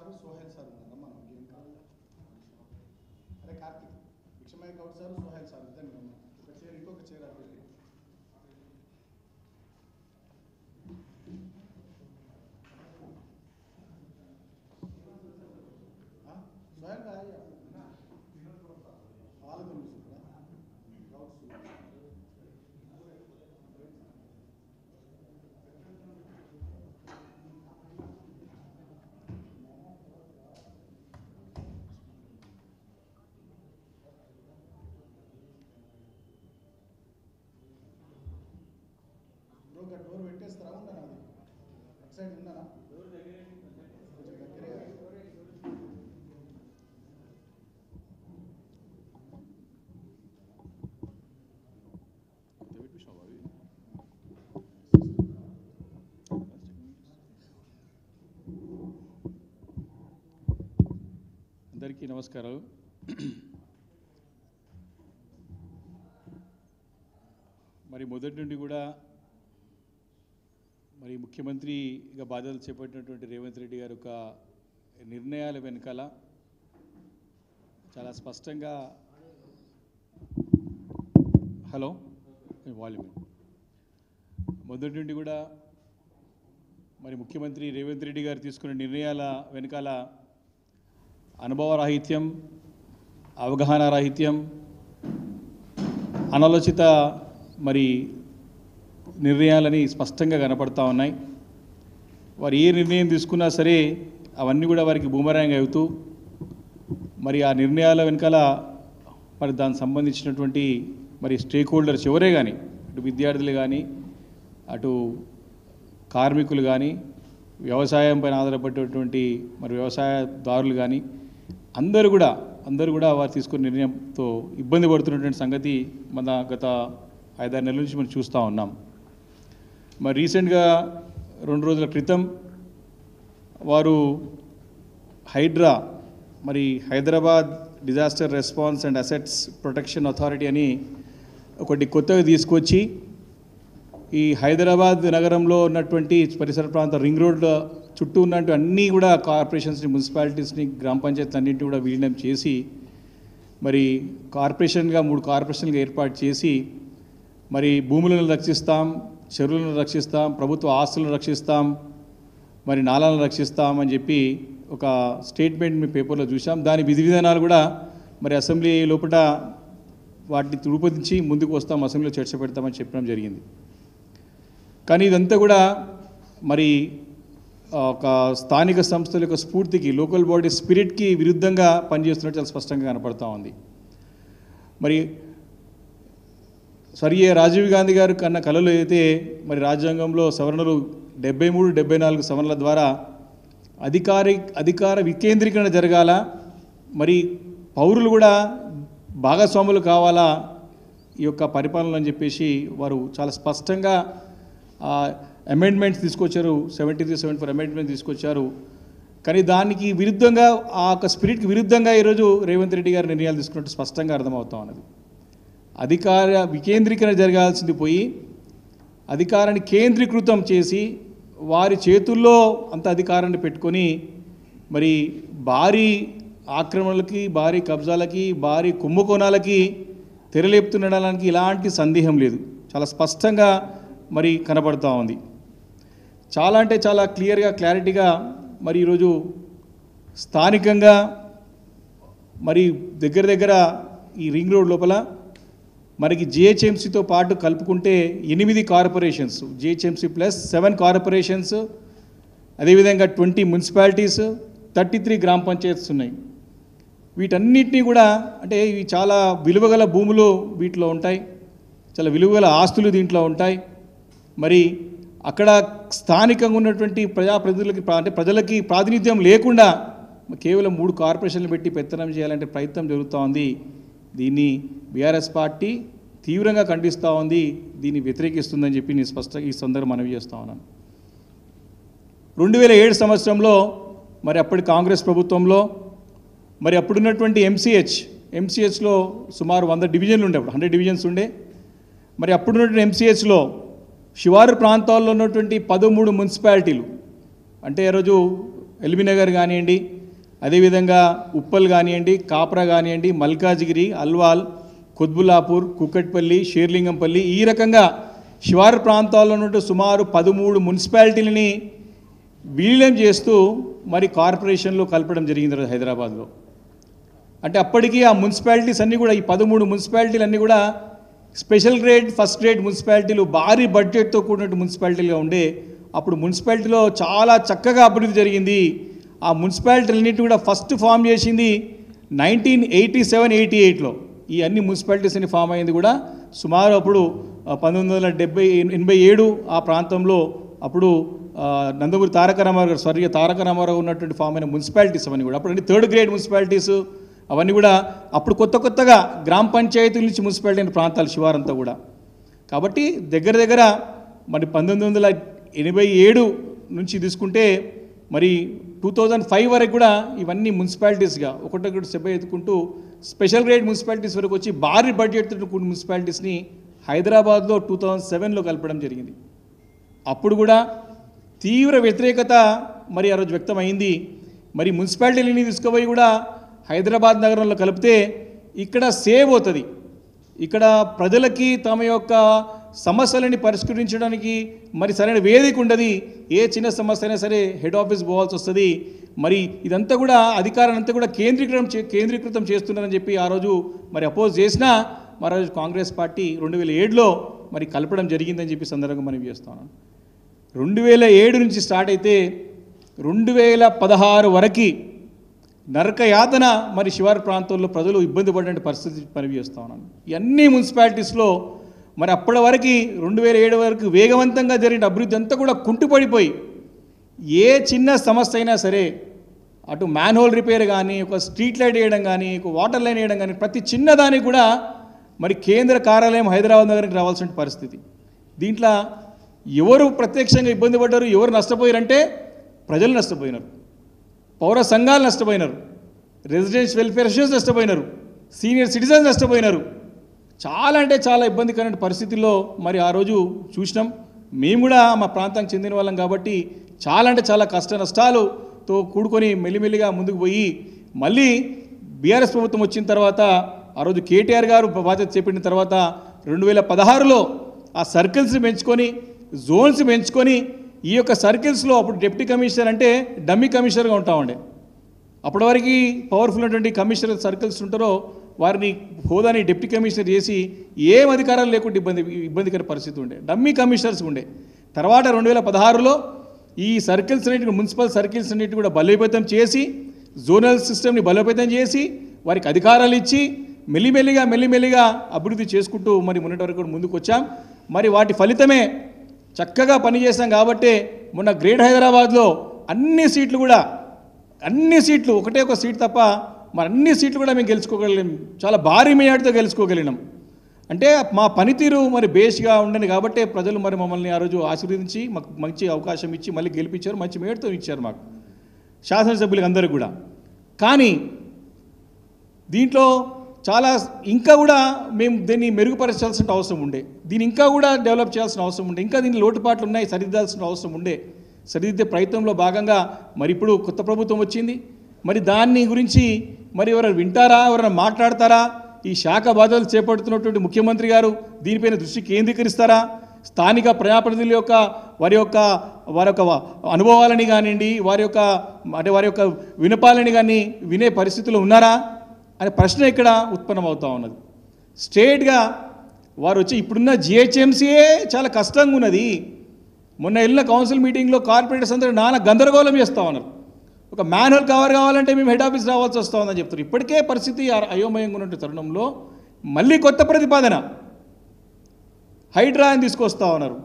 Sir Sohel sir ఉన్నారా మనం ఏం కాదు. అరే కార్తిక్ భిక్షమయ్య గౌడ్ సార్ సోహెల్ సార్ ఇద్దరు మనం ఒక చైర్ ఇంకొక చైర్ అటు పెట్టి సోహెల్ భాయ్ వాళ్ళ గురించి డోర్ పెట్టేస్తారా ఉన్నారా అది అటు సైడ్ ఉన్నారా కొంచెం దగ్గరే అందరికీ నమస్కారాలు. మరి మొదటి నుండి కూడా మరి ముఖ్యమంత్రిగా బాధ్యతలు చేపట్టినటువంటి రేవంత్ రెడ్డి గారి యొక్క నిర్ణయాల వెనకాల చాలా స్పష్టంగా వాల్యూమ్ మొదటి నుండి కూడా మరి ముఖ్యమంత్రి రేవంత్ రెడ్డి గారు తీసుకున్న నిర్ణయాల వెనకాల అనుభవ రాహిత్యం, అవగాహన రాహిత్యం, అనాలోచిత మరి నిర్ణయాలని స్పష్టంగా కనపడతా ఉన్నాయి. వారు ఏ నిర్ణయం తీసుకున్నా సరే అవన్నీ కూడా వారికి బూమరాంగ్ అవుతూ మరి ఆ నిర్ణయాల వెనకాల మరి దానికి సంబంధించినటువంటి మరి స్టేక్ హోల్డర్స్ ఎవరే కానీ, అటు విద్యార్థులు కానీ, అటు కార్మికులు కానీ, వ్యవసాయం పైన ఆధారపడేటువంటి మరి వ్యవసాయదారులు కానీ అందరూ కూడా వారు తీసుకున్న నిర్ణయంతో ఇబ్బంది పడుతున్నటువంటి సంగతి మన గత 5-6 నెలల నుంచి మనం చూస్తూ ఉన్నాం. మరి రీసెంట్గా 2 రోజుల క్రితం వారు హైడ్రా మరి Hyderabad disaster response and assets protection authority అని ఒకటి కొత్తగా తీసుకొచ్చి ఈ హైదరాబాద్ నగరంలో ఉన్నటువంటి పరిసర ప్రాంత రింగ్ రోడ్ చుట్టూ ఉన్నట్టు అన్నీ కూడా కార్పొరేషన్స్ని, మున్సిపాలిటీస్ని, గ్రామ పంచాయతీ అన్నింటినీ కూడా విలీనం చేసి మరి కార్పొరేషన్గా 3 కార్పొరేషన్గా ఏర్పాటు చేసి మరి భూములను రక్షిస్తాం, చెరువులను రక్షిస్తాం, ప్రభుత్వ ఆస్తులను రక్షిస్తాం, మరి నాలాలను రక్షిస్తాం అని చెప్పి ఒక స్టేట్మెంట్ మీ పేపర్లో చూసాం. దాని విధి విధానాలు కూడా మరి అసెంబ్లీ లోపల వాటిని రూపొందించి ముందుకు వస్తాం, అసెంబ్లీలో చర్చ పెడతామని చెప్పడం జరిగింది. కానీ ఇదంతా కూడా మరి ఒక స్థానిక సంస్థల యొక్క స్ఫూర్తికి, లోకల్ బాడీ స్పిరిట్కి విరుద్ధంగా పనిచేస్తున్నట్టు చాలా స్పష్టంగా కనపడతా ఉంది. మరి స్వర్గీయ రాజీవ్ గాంధీ గారు కన్న కళలు అయితే మరి రాజ్యాంగంలో సవరణలు 73, 74 సవరణల ద్వారా అధికార వికేంద్రీకరణ జరగాల, మరి పౌరులు కూడా భాగస్వాములు కావాలా ఈ యొక్క పరిపాలన అని చెప్పేసి వారు చాలా స్పష్టంగా అమెండ్మెంట్స్ తీసుకొచ్చారు. 73, 74 అమెండ్మెంట్ తీసుకొచ్చారు. కానీ దానికి విరుద్ధంగా, ఆ యొక్క స్పిరిట్కి విరుద్ధంగా ఈరోజు రేవంత్ రెడ్డి గారు నిర్ణయాలు తీసుకున్నట్టు స్పష్టంగా అర్థమవుతా ఉన్నది. అధికార వికేంద్రీకరణ జరగాల్సింది పోయి అధికారాన్ని కేంద్రీకృతం చేసి వారి చేతుల్లో అంత అధికారాన్ని పెట్టుకొని మరి భారీ ఆక్రమణలకి, భారీ కబ్జాలకి, భారీ కుంభకోణాలకి తెరలేపుతుండడానికి ఇలాంటి సందేహం లేదు, చాలా స్పష్టంగా మరి కనబడుతూ ఉంది. చాలా అంటే చాలా క్లియర్గా, క్లారిటీగా మరి ఈరోజు స్థానికంగా మరి దగ్గర ఈ రింగ్ రోడ్ లోపల మనకి జిహెచ్ఎంసీతో పాటు కలుపుకుంటే 8 కార్పొరేషన్స్, జిహెచ్ఎంసీ ప్లస్ 7 కార్పొరేషన్స్, అదేవిధంగా 20 మున్సిపాలిటీస్, 33 గ్రామ పంచాయతీస్ ఉన్నాయి. వీటన్నిటినీ కూడా అంటే ఇవి చాలా విలువగల భూములు వీటిలో ఉంటాయి, చాలా విలువగల ఆస్తులు దీంట్లో ఉంటాయి. మరి అక్కడ స్థానికంగా ఉన్నటువంటి ప్రజాప్రతినిధులకి అంటే ప్రజలకి ప్రాతినిధ్యం లేకుండా కేవలం 3 కార్పొరేషన్లు పెట్టి పెత్తనం చేయాలంటే ప్రయత్నం జరుగుతూ ఉంది. దీన్ని బీఆర్ఎస్ పార్టీ తీవ్రంగా ఖండిస్తూ ఉంది, దీన్ని వ్యతిరేకిస్తుందని చెప్పి నేను స్పష్టంగా ఈ సందర్భంగా మనవి చేస్తూ ఉన్నాను. 2007 సంవత్సరంలో మరి అప్పటి కాంగ్రెస్ ప్రభుత్వంలో మరి అప్పుడున్నటువంటి ఎంసీహెచ్లో సుమారు 100 డివిజన్లు ఉండే, అప్పుడు 100 డివిజన్స్ ఉండే. మరి అప్పుడున్నటువంటి ఎంసీహెచ్లో శివారు ప్రాంతాల్లో ఉన్నటువంటి 13 మున్సిపాలిటీలు అంటే ఈరోజు ఎల్బీ నగర్ కానివ్వండి, అదేవిధంగా ఉప్పల్ కానివ్వండి, కాప్రా కానివ్వండి, మల్కాజ్గిరి, అల్వాల్, కుత్బుల్లాపూర్, కుక్కట్పల్లి, షేర్లింగంపల్లి, ఈ రకంగా శివారు ప్రాంతాల్లో ఉన్నట్టు సుమారు 13 మున్సిపాలిటీలని విలీనం చేస్తూ మరి కార్పొరేషన్లో కలపడం జరిగింది హైదరాబాద్లో. అంటే అప్పటికీ ఆ మున్సిపాలిటీస్ అన్నీ కూడా, ఈ 13 మున్సిపాలిటీలు అన్నీ కూడా స్పెషల్ గ్రేడ్, ఫస్ట్ గ్రేడ్ మున్సిపాలిటీలు, భారీ బడ్జెట్తో కూడినట్టు మున్సిపాలిటీలుగా ఉండే. అప్పుడు మున్సిపాలిటీలో చాలా చక్కగా అభివృద్ధి జరిగింది. ఆ మున్సిపాలిటీలన్నింటినీ కూడా ఫస్ట్ ఫామ్ చేసింది 1987-88లో. ఈ అన్ని మున్సిపాలిటీస్ అని ఫామ్ అయింది కూడా సుమారు అప్పుడు 1987 ఆ ప్రాంతంలో. అప్పుడు నందమూరి తారక రామారావు గారు, స్వర్గీయ తారక రామారావు ఉన్నటువంటి ఫామ్ అయిన మున్సిపాలిటీస్ అవన్నీ కూడా అప్పుడు అన్ని థర్డ్ గ్రేడ్ మున్సిపాలిటీస్ అవన్నీ కూడా అప్పుడు కొత్తగా గ్రామ పంచాయతీల నుంచి మున్సిపాలిటీ అయిన ప్రాంతాలు శివారంతా కూడా. కాబట్టి దగ్గర మరి 1987 నుంచి తీసుకుంటే మరి 2005 వరకు కూడా ఇవన్నీ మున్సిపాలిటీస్గా ఒకటొకటి స్టెప్ ఎత్తుకుంటూ స్పెషల్ గ్రేడ్ మున్సిపాలిటీస్ వరకు వచ్చి భారీ బడ్జెట్తో కూడిన మున్సిపాలిటీస్ని హైదరాబాద్లో 2007లో కలపడం జరిగింది. అప్పుడు కూడా తీవ్ర వ్యతిరేకత మరి ఆ రోజు వ్యక్తమైంది. మరి మున్సిపాలిటీలని తీసుకుపోయి కూడా హైదరాబాద్ నగరంలో కలిపితే ఇక్కడ సేవ్ అవుతుంది, ఇక్కడ ప్రజలకి తమ యొక్క సమస్యలని పరిష్కరించడానికి మరి సరైన వేదిక ఉండదు, ఏ చిన్న సమస్య అయినా సరే హెడ్ ఆఫీస్ పోవాల్సి వస్తుంది. మరి ఇదంతా కూడా అధికారాన్ని అంతా కూడా కేంద్రీకృతం చేస్తున్నారని చెప్పి ఆ రోజు మరి అపోజ్ చేసినా మరి రోజు కాంగ్రెస్ పార్టీ 2007లో మరి కలపడం జరిగిందని చెప్పి సందర్భంగా మనం చేస్తున్నాం. 2007 నుంచి స్టార్ట్ అయితే 2016 వరకు నరక యాతన మరి శివారు ప్రాంతాల్లో ప్రజలు ఇబ్బంది పడిన పరిస్థితి పనిచేస్తూ ఉన్నాను. ఇవన్నీ మున్సిపాలిటీస్లో మరి అప్పటి వరకు 2007 వరకు వేగవంతంగా జరిగిన అభివృద్ధి అంతా కూడా కుంటుపడిపోయి ఏ చిన్న సమస్య అయినా సరే అటు మ్యాన్హోల్ రిపేర్ కానీ, ఒక స్ట్రీట్ లైట్ వేయడం కానీ, ఒక వాటర్ లైన్ వేయడం కానీ, ప్రతి చిన్నదానికి కూడా మరి కేంద్ర కార్యాలయం హైదరాబాద్ నగరానికి రావాల్సిన పరిస్థితి. దీంట్లో ఎవరు ప్రత్యక్షంగా ఇబ్బంది పడ్డారు, ఎవరు నష్టపోయారంటే ప్రజలు నష్టపోయినారు, పౌర సంఘాలు నష్టపోయినారు, రెసిడెన్స్ వెల్ఫేర్ అసోసియేషన్స్ నష్టపోయినారు, సీనియర్ సిటిజన్స్ నష్టపోయినారు. చాలా అంటే చాలా ఇబ్బందికరమైన పరిస్థితుల్లో మరి ఆ రోజు చూసినాం. మేము కూడా మా ప్రాంతానికి చెందిన వాళ్ళం కాబట్టి చాలా అంటే చాలా కష్ట నష్టాలతో కూడుకొని మెల్లిమెల్లిగా ముందుకు పోయి మళ్ళీ బీఆర్ఎస్ ప్రభుత్వం వచ్చిన తర్వాత ఆ రోజు కేటీఆర్ గారు బాధ్యత చేపట్టిన తర్వాత 2016లో ఆ సర్కిల్స్ని పెంచుకొని, జోన్స్ పెంచుకొని, ఈ యొక్క సర్కిల్స్లో అప్పుడు డిప్యూటీ కమిషనర్ అంటే డమ్మీ కమిషనర్గా ఉంటామండి. అప్పటి వరకు పవర్ఫుల్ ఉన్నటువంటి కమిషనర్ సర్కిల్స్ ఉంటారో వారిని హోదాని డిప్యూటీ కమిషనర్ చేసి ఏం అధికారాలు లేకుండా ఇబ్బందికర పరిస్థితి ఉండే, డమ్మీ కమిషనర్స్ ఉండే. తర్వాత 2016లో ఈ సర్కిల్స్ అన్నింటిని, మున్సిపల్ సర్కిల్స్ అన్నింటినీ కూడా బలోపేతం చేసి, జోనల్ సిస్టమ్ని బలోపేతం చేసి, వారికి అధికారాలు ఇచ్చి మెల్లిమెల్లిగా అభివృద్ధి చేసుకుంటూ మరి మొన్నటి వరకు కూడా ముందుకు వచ్చాం. మరి వాటి ఫలితమే చక్కగా పనిచేసాం. కాబట్టే మొన్న గ్రేట్ హైదరాబాద్లో అన్ని సీట్లు ఒకటే ఒక సీట్ తప్ప మరి అన్ని సీట్లు కూడా మేము గెలుచుకోగలిగాం, చాలా భారీ మెజార్టీతో గెలుచుకోగలిగినాం. అంటే మా పనితీరు మరి బేస్గా ఉండని కాబట్టే ప్రజలు మరి మమ్మల్ని ఆ రోజు ఆశీర్వదించి మాకు మంచి అవకాశం ఇచ్చి మళ్ళీ గెలిపించారు, మంచి మెజార్టీతో ఇచ్చారు మాకు శాసనసభ్యులకు అందరికీ కూడా. కానీ దీంట్లో చాలా ఇంకా కూడా మేము దీన్ని మెరుగుపరచాల్సిన అవసరం ఉండే, దీన్ని ఇంకా కూడా డెవలప్ చేయాల్సిన అవసరం ఉండే, ఇంకా దీని లోటుపాట్లు ఉన్నాయి, సరిదిద్దాల్సిన అవసరం ఉండే. సరిదిద్దే ప్రయత్నంలో భాగంగా మరి ఇప్పుడు కొత్త ప్రభుత్వం వచ్చింది. మరి దాన్ని గురించి మరి ఎవరైనా వింటారా, ఎవరైనా మాట్లాడతారా? ఈ శాఖ బాధ్యతలు చేపడుతున్నటువంటి ముఖ్యమంత్రి గారు దీనిపైన దృష్టి కేంద్రీకరిస్తారా? స్థానిక ప్రజాప్రతినిధుల యొక్క వారి యొక్క అనుభవాలని కానివ్వండి, వారి యొక్క వినపాలని కానీ వినే పరిస్థితుల్లో ఉన్నారా అనే ప్రశ్న ఇక్కడ ఉత్పన్నమవుతూ ఉన్నది. స్ట్రేట్గా వారు వచ్చి ఇప్పుడున్న జిహెచ్ఎంసీయే చాలా కష్టంగా ఉన్నది. మొన్న వెళ్ళిన కౌన్సిల్ మీటింగ్లో కార్పొరేటర్స్ అందరూ నానా గందరగోళం చేస్తూ ఉన్నారు. ఒక మ్యాన్హోల్ కవర్ కావాలంటే మేము హెడ్ ఆఫీస్ రావాల్సి వస్తూ ఉందని చెప్తారు. ఇప్పటికే పరిస్థితి అయోమయంగా ఉన్న తరుణంలో మళ్ళీ కొత్త ప్రతిపాదన హైడ్రా అని తీసుకొస్తూ ఉన్నారు.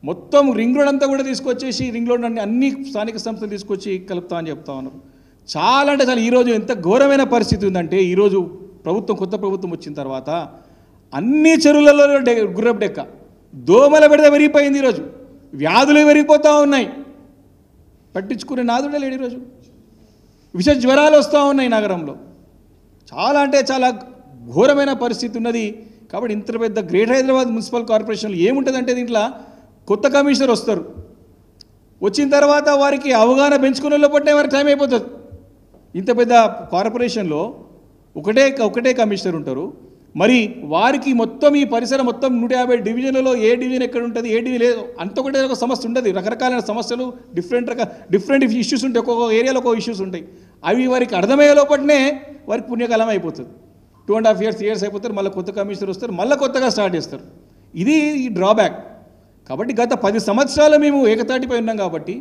మొత్తం రింగ్ రోడ్ అంతా కూడా తీసుకొచ్చేసి రింగ్ రోడ్ అన్ని స్థానిక సంస్థలు తీసుకొచ్చి కలుపుతా అని చెప్తా ఉన్నారు. చాలా అంటే చాలా ఈరోజు ఎంత ఘోరమైన పరిస్థితి ఉందంటే, ఈరోజు కొత్త ప్రభుత్వం వచ్చిన తర్వాత అన్ని చెరువులలో గుర్రపు డెక్క, దోమల బెడద పెరిగిపోయింది. ఈరోజు వ్యాధులు పెరిగిపోతూ ఉన్నాయి, పట్టించుకునే నాదుడే లేడు. ఈరోజు విష జ్వరాలు వస్తూ ఉన్నాయి నగరంలో. చాలా అంటే చాలా ఘోరమైన పరిస్థితి ఉన్నది. కాబట్టి ఇంత పెద్ద గ్రేట్ హైదరాబాద్ మున్సిపల్ కార్పొరేషన్లో ఏముంటుందంటే, దీంట్లో కొత్త కమిషనర్ వస్తారు, వచ్చిన తర్వాత వారికి అవగాహన పెంచుకునే లోపట్టే వారికి టైం అయిపోతుంది. ఇంత పెద్ద కార్పొరేషన్లో ఒకటే కమిషనర్ ఉంటారు. మరి వారికి మొత్తం ఈ పరిసర మొత్తం 150 డివిజన్లలో ఏ డివిజన్ ఎక్కడ ఉంటుంది, ఏ డివిజన్ లేదు, అంత ఒకటే ఒక సమస్య ఉండదు. రకరకాలైన సమస్యలు డిఫరెంట్ ఇష్యూస్ ఉంటాయి. ఒక్కొక్క ఏరియాలో ఒక్కొక్క ఇష్యూస్ ఉంటాయి. అవి వారికి అర్థమయ్యే లోపలనే వారికి పుణ్యకాలం అయిపోతుంది. 2.5 years అయిపోతారు. మళ్ళీ కొత్త కమిషనర్ వస్తారు, మళ్ళీ కొత్తగా స్టార్ట్ చేస్తారు. ఇది ఈ డ్రాబ్యాక్. కాబట్టి గత 10 సంవత్సరాలు మేము ఏకతాటిపై ఉన్నాం. కాబట్టి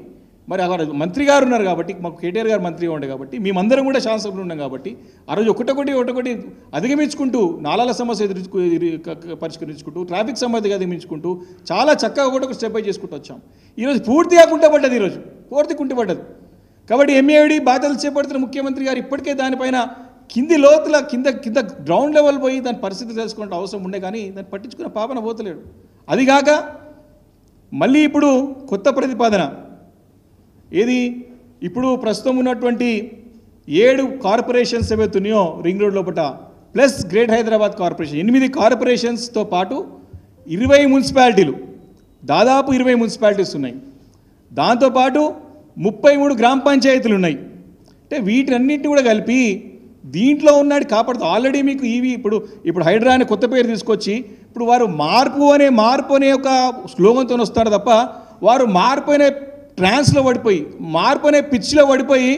మరి అక్కడ మంత్రి గారు ఉన్నారు కాబట్టి, మాకు కేటీఆర్ గారు మంత్రిగా ఉండే కాబట్టి, మేమందరం కూడా శాసనసభ్యులు ఉన్నాం కాబట్టి ఆ రోజు ఒకటొకటి అధిగమించుకుంటూ, నాలాల సమస్య పరిష్కరించుకుంటూ, ట్రాఫిక్ సమస్య అధిగమించుకుంటూ చాలా చక్కగా ఒకటొక స్టెప్ బై చేసుకుంటూ వచ్చాం. ఈరోజు పూర్తిగా కుంటపడ్డది. ఈరోజు పూర్తి కుంటపడ్డది. కాబట్టి ఎంఏడి బాధ్యతలు చేపడుతున్న ముఖ్యమంత్రి గారు ఇప్పటికే దానిపైన కింది లోతుల కింద గ్రౌండ్ లెవెల్ పోయి దాని పరిస్థితి తెలుసుకునే అవసరం ఉండే, కానీ దాన్ని పట్టించుకున్న పాపన పోతలేడు. అదిగాక మళ్ళీ ఇప్పుడు కొత్త ప్రతిపాదన ఏది, ఇప్పుడు ప్రస్తుతం ఉన్నటువంటి 7 కార్పొరేషన్స్ ఏవైతున్నాయో రింగ్ రోడ్ లోపల ప్లస్ గ్రేట్ హైదరాబాద్ కార్పొరేషన్ 8 కార్పొరేషన్స్తో పాటు 20 మున్సిపాలిటీలు, దాదాపు 20 మున్సిపాలిటీస్ ఉన్నాయి. దాంతోపాటు 33 గ్రామ పంచాయతీలు ఉన్నాయి. అంటే వీటన్నిటిని కూడా కలిపి దీంట్లో ఉన్నాడు కాపాడుతూ ఆల్రెడీ మీకు ఇప్పుడు హైడ్రా అనే కొత్త పేరు తీసుకొచ్చి ఇప్పుడు వారు మార్పు అనే ఒక స్లోగన్తో వస్తారు తప్ప, వారు మార్పు అనే ట్రాన్స్లో పడిపోయి, మార్పు అనే పిచ్లో పడిపోయి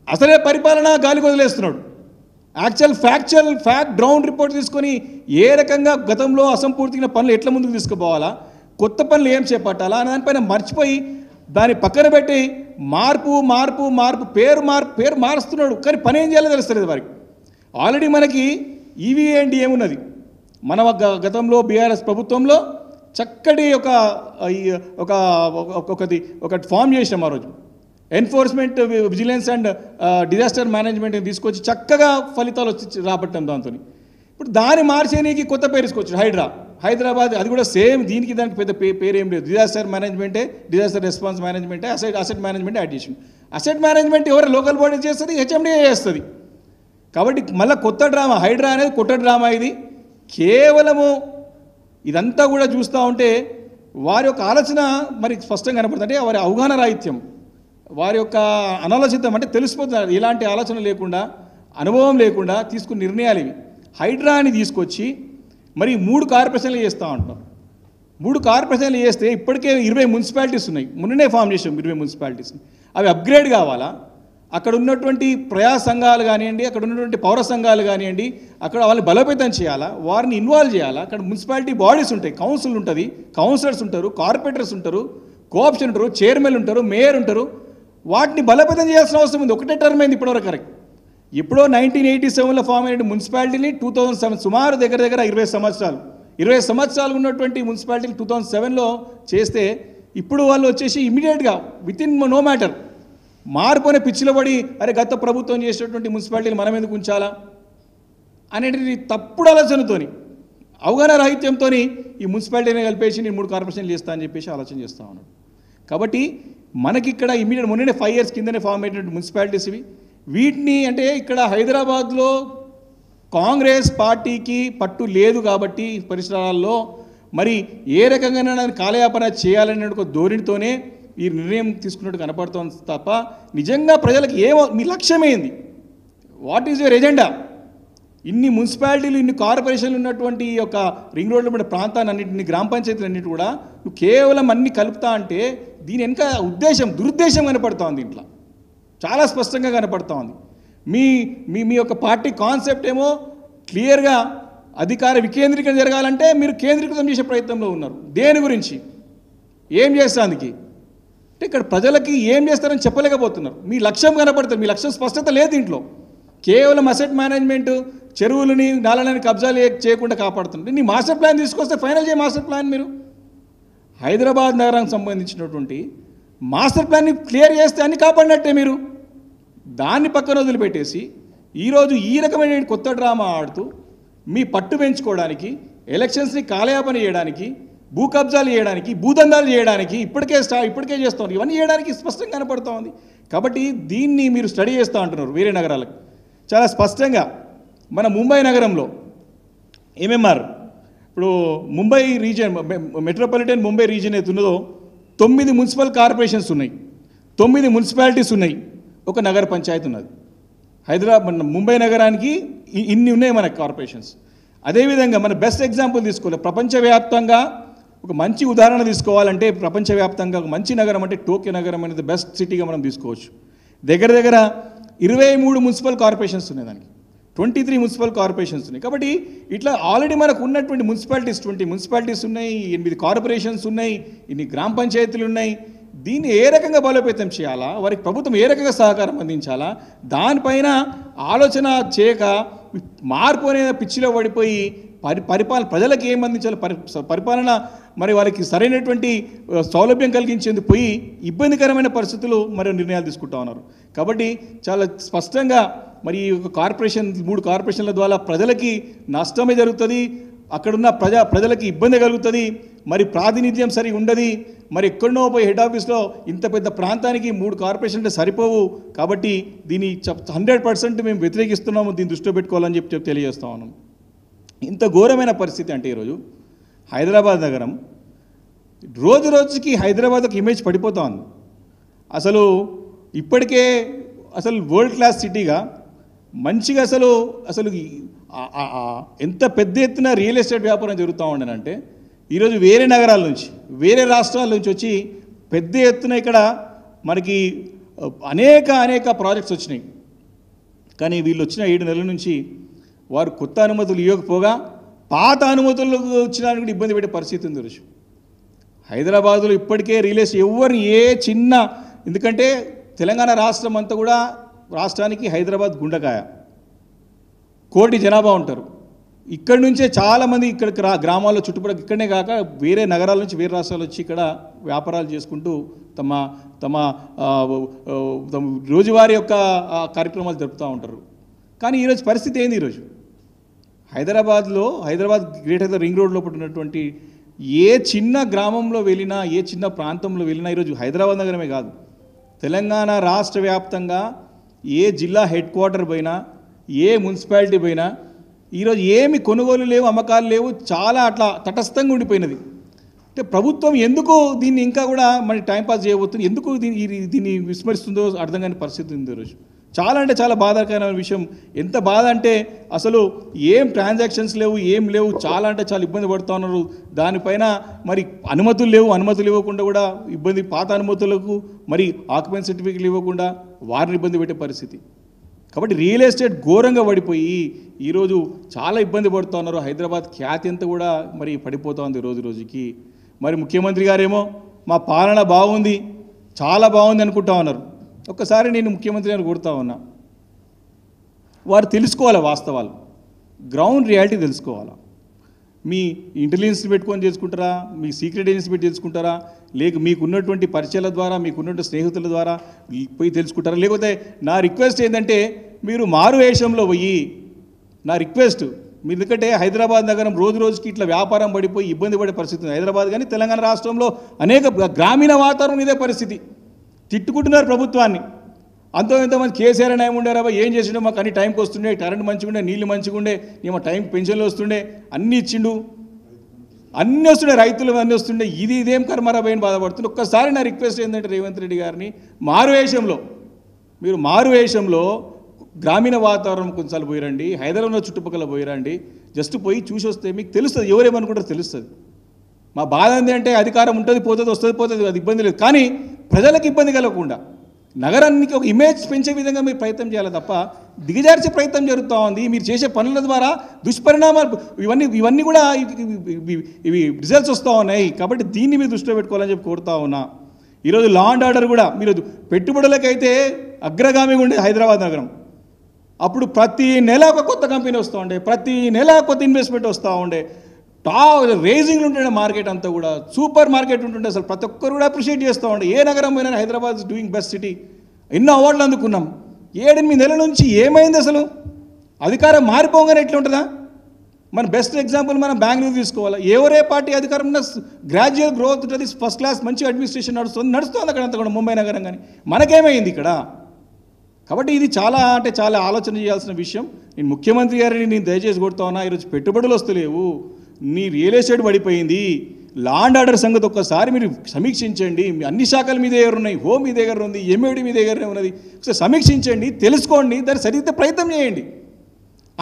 అసలే పరిపాలన గాలికి వదిలేస్తున్నాడు. ఫ్యాక్ట్ గ్రౌండ్ రిపోర్ట్ తీసుకొని ఏ రకంగా గతంలో అసంపూర్తిగా పనులు ఎట్లా ముందుకు తీసుకుపోవాలా, కొత్త పనులు ఏం చేపట్టాలా అని దానిపైన మర్చిపోయి దాన్ని పక్కన పెట్టి పేరు మారుస్తున్నాడు. కానీ పని ఏం చేయాలో తెలుస్తలేదు వారికి. ఆల్రెడీ మనకి ఈవీఎండి ఏమున్నది, మన గతంలో బీఆర్ఎస్ ప్రభుత్వంలో చక్కటి ఒక ఫామ్ చేసినాం ఆ రోజు. ఎన్ఫోర్స్మెంట్, విజిలెన్స్ అండ్ డిజాస్టర్ మేనేజ్మెంట్ని తీసుకొచ్చి చక్కగా ఫలితాలు వచ్చి రాబట్టాం. దాంతో ఇప్పుడు దాన్ని మార్చేనికి కొత్త పేరు తీసుకొచ్చారు హైదరాబాద్. అది కూడా సేమ్ దానికి పెద్ద పేరు ఏం లేదు. డిజాస్టర్ మేనేజ్మెంటే, డిజాస్టర్ రెస్పాన్స్ మేనేజ్మెంటే, asset management addition. Asset management ఎవరు లోకల్ బాడీ చేస్తుంది, హెచ్ఎండిఏ చేస్తుంది. కాబట్టి మళ్ళీ కొత్త డ్రామా, హైడ్రా అనేది కొత్త డ్రామా. ఇది కేవలము ఇదంతా కూడా చూస్తూ ఉంటే వారి యొక్క ఆలోచన మరి స్పష్టంగా కనపడుతుంది. అంటే వారి అవగాహన రాహిత్యం, వారి యొక్క అనాలోచితం, అంటే తెలిసిపోతున్నారు. ఎలాంటి ఆలోచన లేకుండా, అనుభవం లేకుండా తీసుకున్న నిర్ణయాలు ఇవి. హైడ్రాని తీసుకొచ్చి మరి 3 కార్పొరేషన్లు చేస్తూ ఉంటున్నాం. 3 కార్పొరేషన్లు చేస్తే ఇప్పటికే 20 మున్సిపాలిటీస్ ఉన్నాయి. మొన్ననే ఫామ్ చేసాం 20 మున్సిపాలిటీస్. అవి అప్గ్రేడ్ కావాలా? అక్కడ ఉన్నటువంటి ప్రజా సంఘాలు కానివ్వండి, అక్కడ ఉన్నటువంటి పౌర సంఘాలు కానివ్వండి, అక్కడ వాళ్ళని బలోపేతం చేయాలా, వారిని ఇన్వాల్వ్ చేయాలా. అక్కడ మున్సిపాలిటీ బాడీస్ ఉంటాయి, కౌన్సిల్ ఉంటుంది, కౌన్సిలర్స్ ఉంటారు, కార్పొరేటర్స్ ఉంటారు, కోఆప్షన్ ఉంటారు, చైర్మన్ ఉంటారు, మేయర్ ఉంటారు. వాటిని బలోపేతం చేయాల్సిన అవసరం ఉంది. ఒకటే టర్మ్ అయింది ఇప్పటివరకు. కరెక్ట్. ఎప్పుడో 1987లో ఫామ్ అయిన మున్సిపాలిటీని 2007 సుమారు దగ్గర 20 సంవత్సరాలు ఉన్నటువంటి మున్సిపాలిటీని 2007లో చేస్తే ఇప్పుడు వాళ్ళు వచ్చేసి ఇమీడియట్గా వితిన్ నో మ్యాటర్ మార్పు అనే పిచ్చిలో పడి అరే గత ప్రభుత్వం చేసేటువంటి మున్సిపాలిటీని మనం ఎందుకు ఉంచాలా అనేది తప్పుడు ఆలోచనతోని, అవగాహన రాహిత్యంతో ఈ మున్సిపాలిటీని కలిపేసి నేను 3 కార్పొరేషన్లు చేస్తా అని చెప్పేసి ఆలోచన చేస్తూ ఉన్నాడు. కాబట్టి మనకి ఇక్కడ ఇమీడియట్ మొన్ననే 5 years కిందనే ఫామ్ అయినటువంటి మున్సిపాలిటీస్ ఇవి. వీటిని అంటే ఇక్కడ హైదరాబాద్లో కాంగ్రెస్ పార్టీకి పట్టు లేదు కాబట్టి పరిసరాల్లో మరి ఏ రకంగా కాలయాపన చేయాలనే ఒక ధోరణితోనే ఈ నిర్ణయం తీసుకున్నట్టు కనపడుతోంది తప్ప నిజంగా ప్రజలకు మీ లక్ష్యమేంది, వాట్ ఈజ్ యువర్ ఎజెండా? ఇన్ని మున్సిపాలిటీలు, ఇన్ని కార్పొరేషన్లు ఉన్నటువంటి ఈ యొక్క రింగ్ రోడ్లో ఉన్న ప్రాంతాన్ని అన్నింటినీ, గ్రామ పంచాయతీలు అన్నింటి కూడా నువ్వు కేవలం అన్ని కలుపుతా అంటే దీని వెనుక దురుద్దేశం కనపడుతూ ఉంది. ఇంట్లో చాలా స్పష్టంగా కనపడుతూ ఉంది. మీ యొక్క పార్టీ కాన్సెప్ట్ ఏమో క్లియర్గా అధికార వికేంద్రీకరణ జరగాలంటే మీరు కేంద్రీకృతం చేసే ప్రయత్నంలో ఉన్నారు. దేని గురించి, ఏం చేస్తానికి అంటే ఇక్కడ ప్రజలకి ఏం చేస్తారని చెప్పలేకపోతున్నారు. మీ లక్ష్యం కనపడుతుంది, మీ లక్ష్యం స్పష్టత లేదు దీంట్లో. కేవలం అసెట్ మేనేజ్మెంట్, చెరువులని నాలని కబ్జాలు చేయకుండా కాపాడుతుంది. నీ మాస్టర్ ప్లాన్ తీసుకొస్తే ఫైనల్ చేయ మాస్టర్ ప్లాన్. మీరు హైదరాబాద్ నగరానికి సంబంధించినటువంటి మాస్టర్ ప్లాన్ని క్లియర్ చేస్తే అన్ని కాపాడినట్టే. మీరు దాన్ని పక్కన వదిలిపెట్టేసి ఈరోజు ఈ రకమైన కొత్త డ్రామా ఆడుతూ మీ పట్టు పెంచుకోవడానికి, ఎలక్షన్స్ని కాలయాపన చేయడానికి, భూ కబ్జాలు చేయడానికి, భూదందాలు చేయడానికి ఇప్పటికే చేస్తూ ఇవన్నీ చేయడానికి స్పష్టంగా కనపడుతూ ఉంది. కాబట్టి దీన్ని మీరు స్టడీ చేస్తూ అంటున్నారు వేరే నగరాలకు. చాలా స్పష్టంగా మన ముంబై నగరంలో ఎంఎంఆర్, ఇప్పుడు Mumbai region, metropolitan Mumbai region అయితే ఉన్నదో 9 మున్సిపల్ కార్పొరేషన్స్ ఉన్నాయి, 9 మున్సిపాలిటీస్ ఉన్నాయి, ఒక నగర పంచాయతీ ఉన్నది. హైదరాబాద్ ముంబై నగరానికి ఇన్ని ఉన్నాయి మన కార్పొరేషన్స్. అదేవిధంగా మన బెస్ట్ ఎగ్జాంపుల్ తీసుకోవాలి, ప్రపంచవ్యాప్తంగా ఒక మంచి ఉదాహరణ తీసుకోవాలంటే ప్రపంచవ్యాప్తంగా ఒక మంచి నగరం అంటే టోక్యో నగరం అనేది బెస్ట్ సిటీగా మనం తీసుకోవచ్చు. దగ్గర దగ్గర 23 మున్సిపల్ కార్పొరేషన్స్ ఉన్నాయి, దానికి 23 మున్సిపల్ కార్పొరేషన్స్ ఉన్నాయి. కాబట్టి ఇట్లా ఆల్రెడీ మనకు ఉన్నటువంటి మున్సిపాలిటీస్ 20 మున్సిపాలిటీస్ ఉన్నాయి, 8 కార్పొరేషన్స్ ఉన్నాయి, ఇన్ని గ్రామ పంచాయతీలు ఉన్నాయి. దీన్ని ఏ రకంగా బలోపేతం చేయాలా, వారికి ప్రభుత్వం ఏ రకంగా సహకారం అందించాలా, దానిపైన ఆలోచన చేయక మార్పు అనే పిచ్చిలో పడిపోయి పరిపాలన ప్రజలకు ఏం అందించాలి, పరిపాలన మరి వారికి సరైనటువంటి సౌలభ్యం కలిగించేందుకు పోయి ఇబ్బందికరమైన పరిస్థితులు మరియు నిర్ణయాలు తీసుకుంటా ఉన్నారు. కాబట్టి చాలా స్పష్టంగా మరి ఈ కార్పొరేషన్ 3 కార్పొరేషన్ల ద్వారా ప్రజలకి నష్టమే జరుగుతుంది, అక్కడున్న ప్రజలకి ఇబ్బంది కలుగుతుంది, మరి ప్రాతినిధ్యం సరిగా ఉండదు. మరి ఎక్కడనో పోయి హెడ్ ఆఫీస్లో ఇంత పెద్ద ప్రాంతానికి 3 కార్పొరేషన్లు సరిపోవు. కాబట్టి దీన్ని 100% మేము వ్యతిరేకిస్తున్నాము, దీన్ని దృష్టిలో పెట్టుకోవాలని చెప్పి తెలియజేస్తా ఉన్నాం. ఇంత ఘోరమైన పరిస్థితి అంటే ఈరోజు హైదరాబాద్ నగరం రోజు రోజుకి హైదరాబాద్ ఒక ఇమేజ్ పడిపోతా ఉంది. అసలు ఇప్పటికే అసలు వరల్డ్ క్లాస్ సిటీగా మంచిగా అసలు ఎంత పెద్ద ఎత్తున రియల్ ఎస్టేట్ వ్యాపారం జరుగుతూ ఉండనంటే ఈరోజు వేరే నగరాల నుంచి వేరే రాష్ట్రాల నుంచి వచ్చి పెద్ద ఎత్తున ఇక్కడ మనకి అనేక ప్రాజెక్ట్స్ వచ్చినాయి. కానీ వీళ్ళు వచ్చిన 7 నెలల నుంచి వారు కొత్త అనుమతులు ఇవ్వకపోగా పాత అనుమతులు వచ్చినానికి కూడా ఇబ్బంది పెట్టే పరిస్థితి ఉంది ఈరోజు హైదరాబాదులో. ఇప్పటికే రియల్ ఎస్టేట్ ఎవరిని చిన్న, ఎందుకంటే తెలంగాణ రాష్ట్రం అంతా కూడా రాష్ట్రానికి హైదరాబాద్ గుండెకాయ, 1 కోటి జనాభా ఉంటారు. ఇక్కడి నుంచే చాలామంది ఇక్కడికి గ్రామాల్లో చుట్టుపక్కల ఇక్కడనే కాక వేరే నగరాల నుంచి వేరే రాష్ట్రాలు వచ్చి ఇక్కడ వ్యాపారాలు చేసుకుంటూ తమ తమ రోజువారీ యొక్క కార్యక్రమాలు జరుపుతూ ఉంటారు. కానీ ఈరోజు పరిస్థితి ఏంది? ఈరోజు హైదరాబాద్ గ్రేటర్ రింగ్ రోడ్లో ఉన్నటువంటి ఏ చిన్న గ్రామంలో వెళ్ళినా, ఏ చిన్న ప్రాంతంలో వెళ్ళినా, ఈరోజు హైదరాబాద్ నగరమే కాదు తెలంగాణ రాష్ట్ర వ్యాప్తంగా ఏ జిల్లా హెడ్ క్వార్టర్ పోయినా, ఏ మున్సిపాలిటీ పోయినా ఈరోజు ఏమి కొనుగోలు లేవు, అమ్మకాలు లేవు, చాలా అట్లా తటస్థంగా ఉండిపోయినది. అంటే ప్రభుత్వం ఎందుకు దీన్ని ఇంకా కూడా మరి టైంపాస్ చేయబోతుంది, ఎందుకు దీన్ని విస్మరిస్తుందో అర్థం కాని పరిస్థితి ఉంది ఈరోజు. చాలా అంటే చాలా బాధాకరమైన విషయం. ఎంత బాధ అంటే అసలు ఏం ట్రాన్సాక్షన్స్ లేవు, ఏం లేవు, చాలా అంటే చాలా ఇబ్బంది పడుతూ ఉన్నారు. దానిపైన మరి అనుమతులు ఇవ్వకుండా కూడా ఇబ్బంది, పాత అనుమతులకు మరి ఆక్యుపెన్సీ సర్టిఫికెట్లు ఇవ్వకుండా వారిని ఇబ్బంది పెట్టే పరిస్థితి. కాబట్టి రియల్ ఎస్టేట్ ఘోరంగా పడిపోయి ఈరోజు చాలా ఇబ్బంది పడుతూ ఉన్నారు. హైదరాబాద్ ఖ్యాతి అంతా కూడా మరి పడిపోతూ ఉంది రోజు రోజుకి. మరి ముఖ్యమంత్రి గారేమో మా పాలన బాగుంది, చాలా బాగుంది అనుకుంటా ఉన్నారు. ఒక్కసారి నేను ముఖ్యమంత్రి గారిని కోరుతా ఉన్నా, వారు తెలుసుకోవాలి వాస్తవాలు, గ్రౌండ్ రియాలిటీ తెలుసుకోవాలా. మీ ఇంటెలిజెన్స్ పెట్టుకొని చేసుకుంటారా, మీ సీక్రెట్ ఏజెన్సీ పెట్టి తెలుసుకుంటారా, లేక మీకున్నటువంటి పరిచయాల ద్వారా, మీకున్నటువంటి స్నేహితుల ద్వారా పోయి తెలుసుకుంటారా? లేకపోతే నా రిక్వెస్ట్ ఏంటంటే మీరు మారు వేషంలో పోయి, నా రిక్వెస్ట్ మీరు, ఎందుకంటే హైదరాబాద్ నగరం రోజు రోజుకి ఇట్లా వ్యాపారం పడిపోయి ఇబ్బంది పడే పరిస్థితి ఉంది. హైదరాబాద్ కానీ తెలంగాణ రాష్ట్రంలో అనేక గ్రామీణ వాతావరణం ఇదే పరిస్థితి. తిట్టుకుంటున్నారు ప్రభుత్వాన్ని. ఎంతోమంది కేసీఆర్ అని ఏముండారా, ఏం చేసిండో, మాకు అన్ని టైంకి వస్తుండే, కరెంట్ మంచిగా ఉండే, నీళ్ళు మంచిగా ఉండే, ఏమో టైం పెన్షన్లు వస్తుండే, అన్నీ ఇచ్చిండు, అన్నీ వస్తుండే, రైతులు అన్నీ వస్తుండే, ఇదేం కర్మరాబోయని బాధపడుతుంది. ఒక్కసారి నా రిక్వెస్ట్ ఏంటంటే రేవంత్ రెడ్డి గారిని మారు వేషంలో గ్రామీణ వాతావరణం కొంచెం పోయిరండి, హైదరాబాద్ చుట్టుపక్కల పోయిరండి, జస్ట్ పోయి చూసి వస్తే మీకు తెలుస్తుంది, ఎవరేమనుకుంటారో తెలుస్తుంది. మా బాధ ఏంటంటే అధికారం ఉంటుంది, పోతుంది, అది ఇబ్బంది లేదు. కానీ ప్రజలకు ఇబ్బంది కలగకుండా నగరానికి ఒక ఇమేజ్ పెంచే విధంగా మీరు ప్రయత్నం చేయాలి తప్ప దిగజార్చే ప్రయత్నం జరుగుతూ ఉంది. మీరు చేసే పనుల ద్వారా దుష్పరిణామాలు ఇవన్నీ కూడా ఇవి రిజల్ట్స్ వస్తూ ఉన్నాయి. కాబట్టి దీన్ని మీరు దృష్టిలో పెట్టుకోవాలని చెప్పి కోరుతా ఉన్నా. ఈరోజు లా అండ్ ఆర్డర్ కూడా మీరు పెట్టుబడులకైతే అగ్రగామిగా ఉండే హైదరాబాద్ నగరం. అప్పుడు ప్రతి నెల ఒక కొత్త కంపెనీ వస్తూ ఉండే, ప్రతి నెల కొత్త ఇన్వెస్ట్మెంట్ వస్తూ ఉండే, రేజింగ్లు ఉంటుండే, మార్కెట్ అంతా కూడా సూపర్ మార్కెట్ ఉంటుండే. అసలు ప్రతి ఒక్కరు కూడా అప్రిషియేట్ చేస్తూ ఉండే. ఏ నగరం పోయినా Hyderabad is doing best city, ఎన్నో అవార్డులు అందుకున్నాం. 7-8 నెలల నుంచి ఏమైంది? అసలు అధికారం మారిపోగానే ఎట్లా ఉంటుందా? మన బెస్ట్ ఎగ్జాంపుల్ మనం బెంగళూరు తీసుకోవాలి. ఎవరే పార్టీ అధికారం ఉన్న గ్రాడ్యువల్ గ్రోత్ ఉంటుంది, ఫస్ట్ క్లాస్ మంచి అడ్మినిస్ట్రేషన్ నడుస్తుంది అక్కడ అంతా కూడా, ముంబై నగరం. కానీ మనకేమైంది ఇక్కడ? కాబట్టి ఇది చాలా అంటే చాలా ఆలోచన చేయాల్సిన విషయం. నేను ముఖ్యమంత్రి గారిని దయచేసి కొడుతా ఉన్నా, ఈరోజు పెట్టుబడులు వస్తలేవు, నీ రియల్ ఎస్టేట్ పడిపోయింది, లా అండ్ ఆర్డర్ సంగతి ఒక్కసారి మీరు సమీక్షించండి. అన్ని శాఖలు మీ దగ్గర ఉన్నాయి, హోమ్ మీ దగ్గర ఉంది, ఎంఏడి మీ దగ్గరనే ఉన్నది. ఒకసారి సమీక్షించండి, తెలుసుకోండి, దాన్ని సరిదిద్దే ప్రయత్నం చేయండి.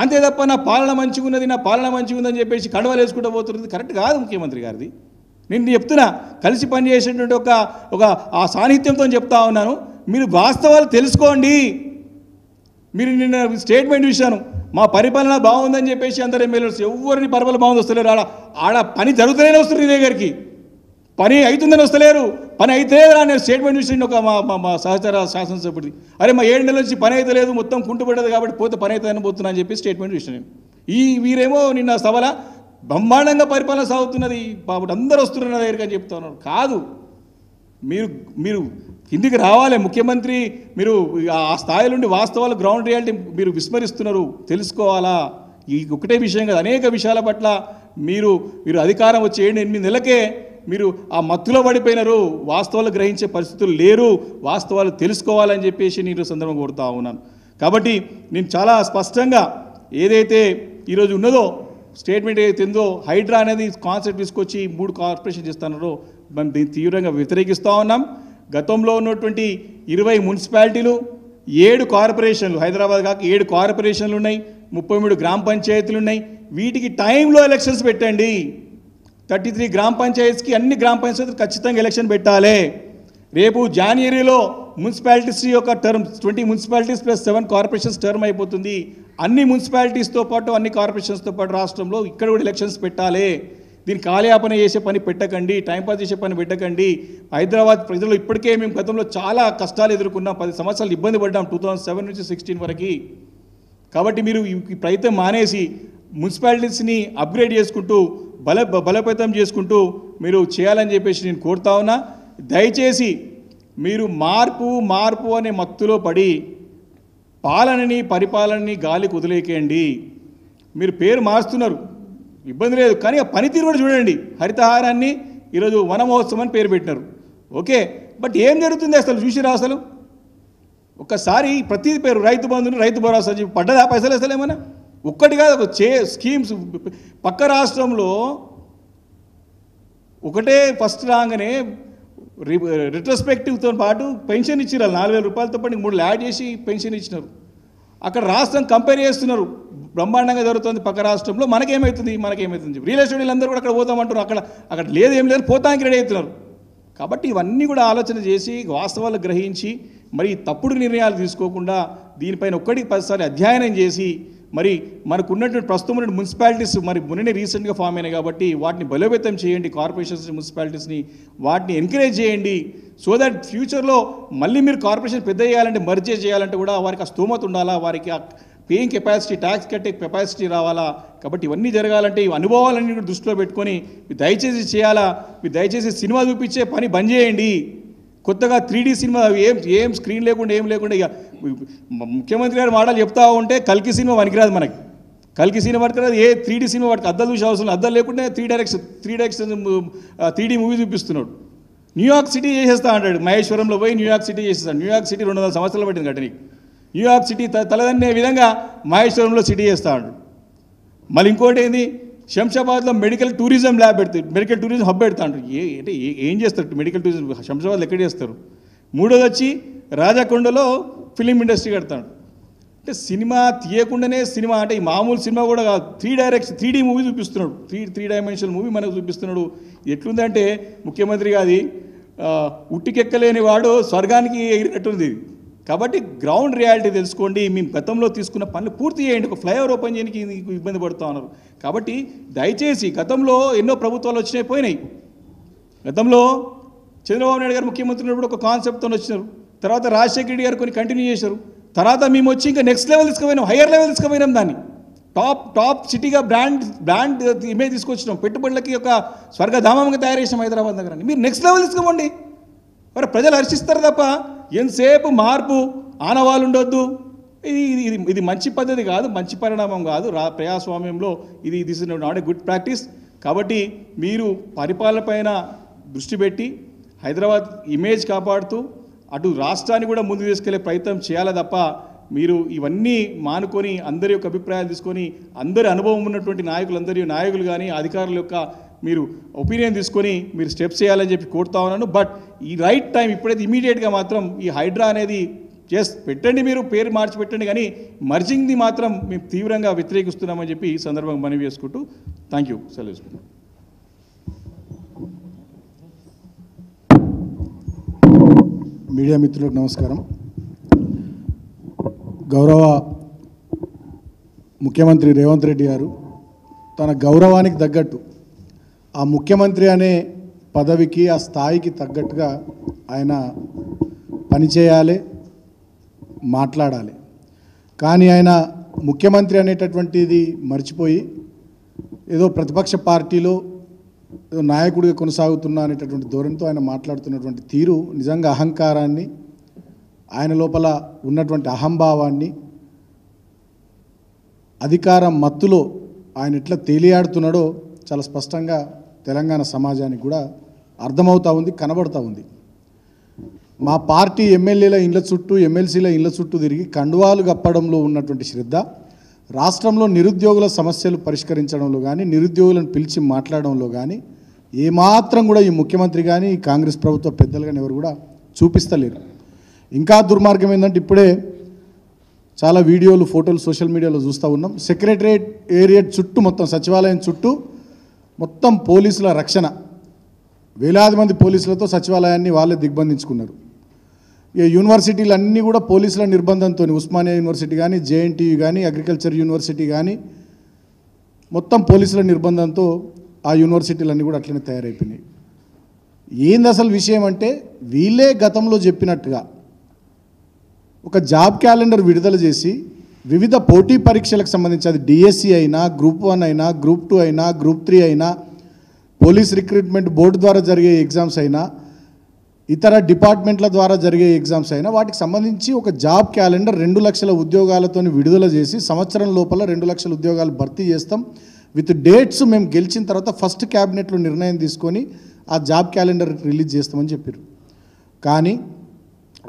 అంతే తప్ప నా పాలన మంచిగా ఉన్నది, నా పాలన మంచిగా ఉందని చెప్పేసి కండువాలు వేసుకుంటూ పోతున్నది కరెక్ట్ కాదు ముఖ్యమంత్రి గారిది. నేను చెప్తున్నా, కలిసి పనిచేసేటువంటి ఒక ఆ సాన్నిహిత్యంతో చెప్తా ఉన్నాను. మీరు వాస్తవాలు తెలుసుకోండి. మీరు నిన్న స్టేట్మెంట్ ఇచ్చాను, మా పరిపాలన బాగుందని చెప్పేసి అందరు ఎమ్మెల్యేలు ఎవరిని పరిపాలన బాగుంది వస్తలేరు, ఆడ పని జరుగుతూనే వస్తారు నీ దగ్గరికి, పని అవుతుందని వస్తలేరు. పని అయితే నేను స్టేట్మెంట్ ఇచ్చిండు ఒక మా సహచర శాసనసభ్యుడి, అరే మా 7 నెలల నుంచి పని అయితే లేదు, మొత్తం కుంటుపడ్డది కాబట్టి పోతే పని అవుతుందని పోతున్నా అని చెప్పి స్టేట్మెంట్ ఇచ్చాను నేను. వీరేమో నిన్న సభల బ్రహ్మాండంగా పరిపాలన సాగుతున్నది, బాబు అందరూ వస్తున్నారు నా దగ్గరికి అని చెప్తా ఉన్నారు. కాదు, మీరు కిందికి రావాలి ముఖ్యమంత్రి. మీరు ఆ స్థాయి నుండి వాస్తవాలు గ్రౌండ్ రియాలిటీ మీరు విస్మరిస్తున్నారు, తెలుసుకోవాలా. ఈ ఒకటే విషయం కాదు, అనేక విషయాల పట్ల మీరు అధికారం వచ్చి 7-8 నెలలకే మీరు ఆ మత్తులో పడిపోయినారు. వాస్తవాలు గ్రహించే పరిస్థితులు లేరు, వాస్తవాలు తెలుసుకోవాలని చెప్పేసి నేను సందర్భంగా కోరుతా ఉన్నాను. కాబట్టి నేను చాలా స్పష్టంగా ఏదైతే ఈరోజు ఉన్నదో స్టేట్మెంట్ ఏదైతే ఉందో, హైడ్రా అనేది కాన్సెప్ట్ తీసుకొచ్చి 3 కార్పొరేషన్ చేస్తున్నారో మేము దీన్ని తీవ్రంగా వ్యతిరేకిస్తూ ఉన్నాం. గతంలో ఉన్నటువంటి 20 మున్సిపాలిటీలు, 7 కార్పొరేషన్లు, హైదరాబాద్ కాక 7 కార్పొరేషన్లు ఉన్నాయి, 33 గ్రామ పంచాయతీలు ఉన్నాయి. వీటికి టైంలో ఎలక్షన్స్ పెట్టండి. 33 గ్రామ పంచాయతీకి అన్ని గ్రామ పంచాయతీలు ఖచ్చితంగా ఎలక్షన్ పెట్టాలి. రేపు జనవరిలో మున్సిపాలిటీస్ యొక్క term 20 municipalities plus 7 corporations term అయిపోతుంది. అన్ని మున్సిపాలిటీస్తో పాటు అన్ని కార్పొరేషన్స్తో పాటు రాష్ట్రంలో ఇక్కడ కూడా ఎలక్షన్స్ పెట్టాలి. దీన్ని కాలయాపన చేసే పని పెట్టకండి, టైంపాస్ చేసే పని పెట్టకండి. హైదరాబాద్ ప్రజలు ఇప్పటికే మేము గతంలో చాలా కష్టాలు ఎదుర్కొన్నాం, 10 సంవత్సరాలు ఇబ్బంది పడ్డాం 2007 నుంచి 16 వరకు. కాబట్టి మీరు ఈ ప్రయత్నం మానేసి మున్సిపాలిటీస్ని అప్గ్రేడ్ చేసుకుంటూ బలోపేతం చేసుకుంటూ మీరు చేయాలని చెప్పేసి నేను కోరుతా ఉన్నా. దయచేసి మీరు మార్పు అనే మత్తులో పడి పాలనని పరిపాలనని గాలికి వదిలేకేయండి. మీరు పేరు మారుస్తున్నారు, ఇబ్బంది లేదు, కానీ ఆ పనితీరు కూడా చూడండి. హరితహారాన్ని ఈరోజు వన మహోత్సవం అని పేరు పెట్టినారు, ఓకే, బట్ ఏం జరుగుతుంది అసలు చూసిరా? అసలు ఒక్కసారి ప్రతి పేరు రైతు బంధుని, రైతు భరోసా చెప్పి పడ్డదా పైసలు? అసలు ఏమన్నా ఒక్కటి కాదు, ఒక స్కీమ్స్ పక్క రాష్ట్రంలో ఒకటే ఫస్ట్ రాగానే రిట్రస్పెక్టివ్తో పాటు పెన్షన్ ఇచ్చినారు, 4,000 రూపాయలతో పాటు 3 యాడ్ చేసి పెన్షన్ ఇచ్చినారు. అక్కడ రాష్ట్రం కంపేర్ చేస్తున్నారు, బ్రహ్మాండంగా జరుగుతుంది పక్క రాష్ట్రంలో, మనకేమవుతుంది రియల్ ఎస్టేట్ అందరూ కూడా అక్కడ పోతామంటారు, అక్కడ లేదు ఏం లేదు పోతానికి రెడీ అవుతున్నారు. కాబట్టి ఇవన్నీ కూడా ఆలోచన చేసి వాస్తవాలు గ్రహించి మరి తప్పుడు నిర్ణయాలు తీసుకోకుండా దీనిపైన 1-10 సార్లు అధ్యయనం చేసి మరి మనకు ఉన్నటువంటి ప్రస్తుతం ఉన్న మున్సిపాలిటీస్ మరి మొన్ననే రీసెంట్గా ఫామ్ అయినాయి కాబట్టి వాటిని బలోపేతం చేయండి, కార్పొరేషన్స్ మున్సిపాలిటీస్ని వాటిని ఎంకరేజ్ చేయండి. సో దట్ ఫ్యూచర్లో మళ్ళీ మీరు కార్పొరేషన్ పెద్ద చేయాలంటే మర్జే చేయాలంటే కూడా వారికి ఆ స్తోమత ఉండాలా, వారికి ఆ పేయింగ్ కెపాసిటీ, ట్యాక్స్ కట్టే కెపాసిటీ రావాలా. కాబట్టి ఇవన్నీ జరగాలంటే ఈ అనుభవాలన్నీ కూడా దృష్టిలో పెట్టుకొని మీరు దయచేసి చేయాలా. మీరు దయచేసి సినిమా చూపించే పని బంద్ చేయండి. కొత్తగా 3D సినిమా ఏం స్క్రీన్ లేకుండా ఏం లేకుండా ఇక ముఖ్యమంత్రి గారు మాటలు చెప్తా ఉంటే కల్కి సినిమా పనికిరాదు, మనకి కల్కి సినిమా పనికిరాదు, 3D సినిమా వాటికి అద్దాలు చూసే అవసరం, అద్దాలు లేకుండా 3D మూవీ చూపిస్తున్నాడు. న్యూయార్క్ సిటీ చేసేస్తా అంటాడు, మహేశ్వరంలో పోయి న్యూయార్క్ సిటీ చేసేస్తాడు. న్యూయార్క్ సిటీ 200 సంవత్సరాలు పట్టింది కట్టనికి. న్యూయార్క్ సిటీ తలదన్నే విధంగా మహేశ్వరంలో సిటీ చేస్తా అంటాడు. మళ్ళీ ఇంకోటి ఏంది, శంషాబాద్లో మెడికల్ టూరిజం ల్యాబ్ పెడతారు, మెడికల్ టూరిజం హబ్ పెడతా అంటారు. అంటే ఏం చేస్తారు మెడికల్ టూరిజం శంషాబాద్లో ఎక్కడ చేస్తారు? మూడోది వచ్చి రాజకొండలో ఫిలిం ఇండస్ట్రీ కడతాడు. అంటే సినిమా తీయకుండానే సినిమా అంటే ఈ మామూలు సినిమా కూడా కాదు, 3D మూవీ చూపిస్తున్నాడు, 3 డైమెన్షనల్ మూవీ మనకు చూపిస్తున్నాడు. ఎట్లుందంటే ముఖ్యమంత్రి గారి ఉట్టికెక్కలేని వాడు స్వర్గానికి ఎగిరినట్టుంది. కాబట్టి గ్రౌండ్ రియాలిటీ తెలుసుకోండి. మేము గతంలో తీసుకున్న పనులు పూర్తి చేయండి. ఒక ఫ్లైఓవర్ ఓపెన్ చేయడానికి ఇబ్బంది పడుతూ ఉన్నారు. కాబట్టి దయచేసి గతంలో ఎన్నో ప్రభుత్వాలు వచ్చినాయి పోయినాయి. గతంలో చంద్రబాబు నాయుడు గారు ముఖ్యమంత్రి ఉన్నప్పుడు ఒక కాన్సెప్ట్తో వచ్చినారు, తర్వాత రాజశేఖర రెడ్డి గారు కొన్ని కంటిన్యూ చేశారు, తర్వాత మేము వచ్చి ఇంకా నెక్స్ట్ లెవెల్ తీసుకుపోయినాం, హయ్యర్ లెవెల్ తీసుకుపోయినాం, దాన్ని టాప్ సిటీగా బ్రాండ్ ఇమేజ్ తీసుకొచ్చినాం, పెట్టుబడులకి ఒక స్వర్గధామంగా తయారు చేసాం హైదరాబాద్ నగరాన్ని. మీరు నెక్స్ట్ లెవెల్ తీసుకోమండి, మరి ప్రజలు హర్షిస్తారు తప్ప ఎంతసేపు మార్పు ఆనవాళ్ళు ఉండొద్దు. ఇది మంచి పద్ధతి కాదు, మంచి పరిణామం కాదు. ప్రజాస్వామ్యంలో this is not a good practice. కాబట్టి మీరు పరిపాలన పైన దృష్టి పెట్టి హైదరాబాద్ ఇమేజ్ కాపాడుతూ అటు రాష్ట్రాన్ని కూడా ముందుకు తీసుకెళ్లే ప్రయత్నం చేయాలి తప్ప మీరు ఇవన్నీ మానుకొని అందరి యొక్క అభిప్రాయాలు తీసుకొని అందరి అనుభవం ఉన్నటువంటి నాయకులు కానీ అధికారుల యొక్క మీరు ఒపీనియన్ తీసుకొని మీరు స్టెప్స్ చేయాలని చెప్పి కోరుతా ఉన్నాను. బట్ ఈ రైట్ టైం ఇప్పుడైతే ఇమీడియట్గా మాత్రం ఈ హైడ్రా అనేది పెట్టండి, మీరు పేరు మార్చి పెట్టండి, కానీ మర్జింగ్ది మాత్రం మేము తీవ్రంగా వ్యతిరేకిస్తున్నామని చెప్పి ఈ సందర్భంగా మనవి చేసుకుంటూ థ్యాంక్ యూ, సెలవు తీసుకుంటాం. మీడియా మిత్రులకు నమస్కారం. గౌరవ ముఖ్యమంత్రి రేవంత్ రెడ్డి గారు తన గౌరవానికి తగ్గట్టు ఆ ముఖ్యమంత్రి అనే పదవికి ఆ స్థాయికి తగ్గట్టుగా ఆయన పనిచేయాలి, మాట్లాడాలి. కానీ ఆయన ముఖ్యమంత్రి అనేటటువంటిది మర్చిపోయి ఏదో ప్రతిపక్ష పార్టీలో ఏదో నాయకుడిగా కొనసాగుతున్నా అనేటటువంటి ధోరణితో ఆయన మాట్లాడుతున్నటువంటి తీరు నిజంగా అహంకారాన్ని, ఆయన లోపల ఉన్నటువంటి అహంభావాన్ని, అధికారం మత్తులో ఆయన ఎట్లా తేలియాడుతున్నాడో చాలా స్పష్టంగా తెలంగాణ సమాజానికి కూడా అర్థమవుతూ ఉంది, కనబడుతూ ఉంది. మా పార్టీ ఎమ్మెల్యేల ఇళ్ల చుట్టూ, ఎమ్మెల్సీల ఇళ్ల చుట్టూ తిరిగి కండువాలు కప్పడంలో ఉన్నటువంటి శ్రద్ధ రాష్ట్రంలో నిరుద్యోగుల సమస్యలు పరిష్కరించడంలో కానీ, నిరుద్యోగులను పిలిచి మాట్లాడడంలో కానీ ఏమాత్రం కూడా ఈ ముఖ్యమంత్రి కానీ ఈ కాంగ్రెస్ ప్రభుత్వ పెద్దలు కానీ ఎవరు కూడా చూపిస్తలేరు. ఇంకా దుర్మార్గం ఏంటంటే ఇప్పుడే చాలా వీడియోలు, ఫోటోలు సోషల్ మీడియాలో చూస్తూ ఉన్నాం. సెక్రటరియట్ ఏరియా చుట్టూ, మొత్తం సచివాలయం చుట్టూ మొత్తం పోలీసుల రక్షణ, వేలాది మంది పోలీసులతో సచివాలయాన్ని వాళ్ళే దిగ్బంధించుకున్నారు. ఈ యూనివర్సిటీలు అన్నీ కూడా పోలీసుల నిర్బంధంతో, ఉస్మానియా యూనివర్సిటీ కానీ, జేఎన్టీయూ కానీ, అగ్రికల్చర్ యూనివర్సిటీ కానీ మొత్తం పోలీసుల నిర్బంధంతో ఆ యూనివర్సిటీలన్నీ కూడా అట్లనే తయారైపోయినాయి. ఏంది అసలు విషయం అంటే, వీళ్ళే గతంలో చెప్పినట్టుగా ఒక జాబ్ క్యాలెండర్ విడుదల చేసి వివిధ పోటీ పరీక్షలకు సంబంధించి, అది డిఎస్సి అయినా, గ్రూప్ 1 అయినా, గ్రూప్ 2 అయినా, గ్రూప్ 3 అయినా, పోలీస్ రిక్రూట్మెంట్ బోర్డు ద్వారా జరిగే ఎగ్జామ్స్ అయినా, ఇతర డిపార్ట్మెంట్ల ద్వారా జరిగే ఎగ్జామ్స్ అయినా, వాటికి సంబంధించి ఒక జాబ్ క్యాలెండర్ 2 లక్షల ఉద్యోగాలతో విడుదల చేసి సంవత్సరం లోపల 2 లక్షల ఉద్యోగాలు భర్తీ చేస్తాం విత్ డేట్స్, మేము గెలిచిన తర్వాత ఫస్ట్ క్యాబినెట్లో నిర్ణయం తీసుకొని ఆ జాబ్ క్యాలెండర్ రిలీజ్ చేస్తామని చెప్పారు. కానీ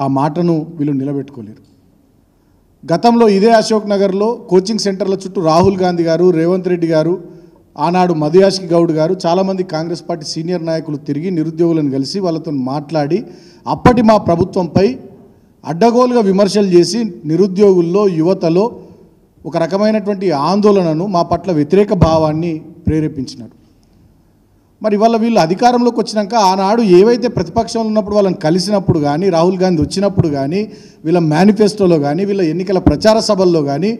ఆ మాటను వీళ్ళు నిలబెట్టుకోలేరు. గతంలో ఇదే అశోక్ నగర్లో కోచింగ్ సెంటర్ల చుట్టూ రాహుల్ గాంధీ గారు, రేవంత్ రెడ్డి గారు, ఆనాడు మధుయాష్కి గౌడ్ గారు, చాలామంది కాంగ్రెస్ పార్టీ సీనియర్ నాయకులు తిరిగి నిరుద్యోగులను కలిసి వాళ్ళతో మాట్లాడి అప్పటి మా ప్రభుత్వంపై అడ్డగోలుగా విమర్శలు చేసి నిరుద్యోగుల్లో, యువతలో ఒక రకమైనటువంటి ఆందోళనను, మా పట్ల వ్యతిరేక భావాన్ని ప్రేరేపించినారు. మరి ఇవాళ వీళ్ళు అధికారంలోకి వచ్చినాక ఆనాడు ఏవైతే ప్రతిపక్షంలో ఉన్నప్పుడు వాళ్ళని కలిసినప్పుడు కానీ, రాహుల్ గాంధీ వచ్చినప్పుడు కానీ, వీళ్ళ మేనిఫెస్టోలో కానీ, వీళ్ళ ఎన్నికల ప్రచార సభల్లో కానీ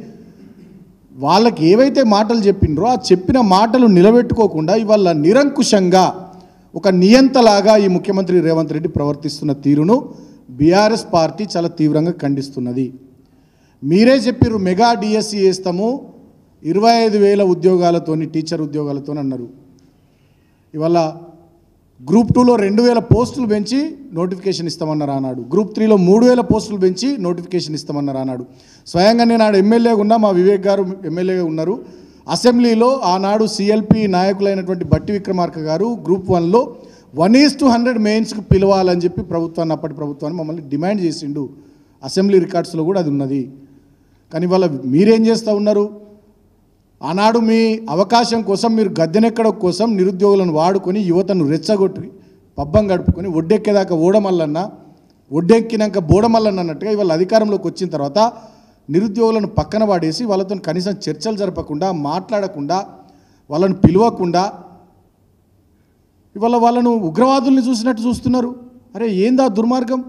వాళ్ళకి ఏవైతే మాటలు చెప్పినరో ఆ చెప్పిన మాటలు నిలబెట్టుకోకుండా ఇవాళ నిరంకుశంగా ఒక నియంతలాగా ఈ ముఖ్యమంత్రి రేవంత్ రెడ్డి ప్రవర్తిస్తున్న తీరును బీఆర్ఎస్ పార్టీ చాలా తీవ్రంగా ఖండిస్తున్నది. మీరే చెప్పారు మెగా డిఎస్సి వేస్తాము 25,000 ఉద్యోగాలతోని, టీచర్ ఉద్యోగాలతో అన్నారు. ఇవాళ గ్రూప్ 2లో 2,000 పోస్టులు పెంచి నోటిఫికేషన్ ఇస్తామన్నారు ఆనాడు. గ్రూప్ 3లో 3,000 పోస్టులు పెంచి నోటిఫికేషన్ ఇస్తామన్నారు ఆనాడు. స్వయంగా నేను ఆడ ఎమ్మెల్యేగా ఉన్నా, మా వివేక్ గారు ఎమ్మెల్యేగా ఉన్నారు. అసెంబ్లీలో ఆనాడు సిఎల్పి నాయకులైనటువంటి బట్టి విక్రమార్క గారు గ్రూప్ 1లో 1:100 మెయిన్స్కి పిలవాలని చెప్పి ప్రభుత్వాన్ని, అప్పటి ప్రభుత్వాన్ని మమ్మల్ని డిమాండ్ చేసిండు. అసెంబ్లీ రికార్డ్స్లో కూడా అది ఉన్నది. కానీ ఇవాళ మీరేం చేస్తూ ఉన్నారు? ఆనాడు మీ అవకాశం కోసం, మీరు గద్దెనెక్కడం కోసం నిరుద్యోగులను వాడుకొని యువతను రెచ్చగొట్టి పబ్బం గడుపుకొని ఒడ్డెక్కేదాకా ఓడమల్లన్న, ఒడ్డెక్కినాక బోడమల్లన్న అన్నట్టుగా ఇవాళ అధికారంలోకి వచ్చిన తర్వాత నిరుద్యోగులను పక్కన పడేసి వాళ్ళతో కనీసం చర్చలు జరపకుండా, మాట్లాడకుండా, వాళ్ళను పిలవకుండా ఇవాళ వాళ్ళను ఉగ్రవాదుల్ని చూసినట్టు చూస్తున్నారు. అరే ఏందా దుర్మార్గం?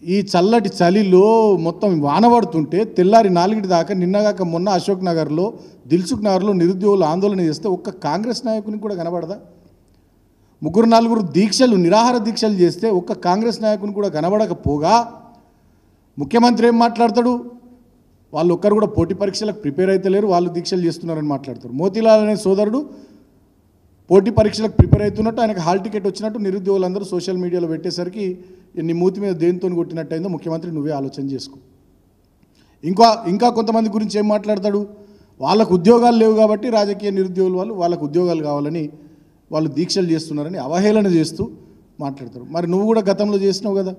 ఈ చల్లటి చలిలో మొత్తం వాన పడుతుంటే తెల్లారి 4 దాకా నిన్నగాక మొన్న అశోక్ నగర్లో, దిల్సుఖ్ నగర్లో నిరుద్యోగులు ఆందోళన చేస్తే ఒక్క కాంగ్రెస్ నాయకునికి కూడా కనబడదా? 3-4 దీక్షలు, నిరాహార దీక్షలు చేస్తే ఒక్క కాంగ్రెస్ నాయకుని కూడా కనబడకపోగా ముఖ్యమంత్రి ఏం మాట్లాడతాడు? వాళ్ళు ఒక్కరు కూడా పోటీ పరీక్షలకు ప్రిపేర్ అయితే లేరు, వాళ్ళు దీక్షలు చేస్తున్నారని మాట్లాడతారు. మోతీలాల్ అనే సోదరుడు పోటీ పరీక్షలకు ప్రిపేర్ అవుతున్నట్టు, ఆయనకు హాల్ టికెట్ వచ్చినట్టు నిరుద్యోగులందరూ సోషల్ మీడియాలో పెట్టేసరికి నీ మూతి మీద దేనితో కొట్టినట్టయిందో ముఖ్యమంత్రి నువ్వే ఆలోచన చేసుకో. ఇంకా కొంతమంది గురించి ఏం మాట్లాడతాడు? వాళ్ళకు ఉద్యోగాలు లేవు కాబట్టి రాజకీయ నిరుద్యోగులు వాళ్ళకు ఉద్యోగాలు కావాలని వాళ్ళు దీక్షలు చేస్తున్నారని అవహేళన చేస్తూ మాట్లాడతారు. మరి నువ్వు కూడా గతంలో చేసినావు కదా,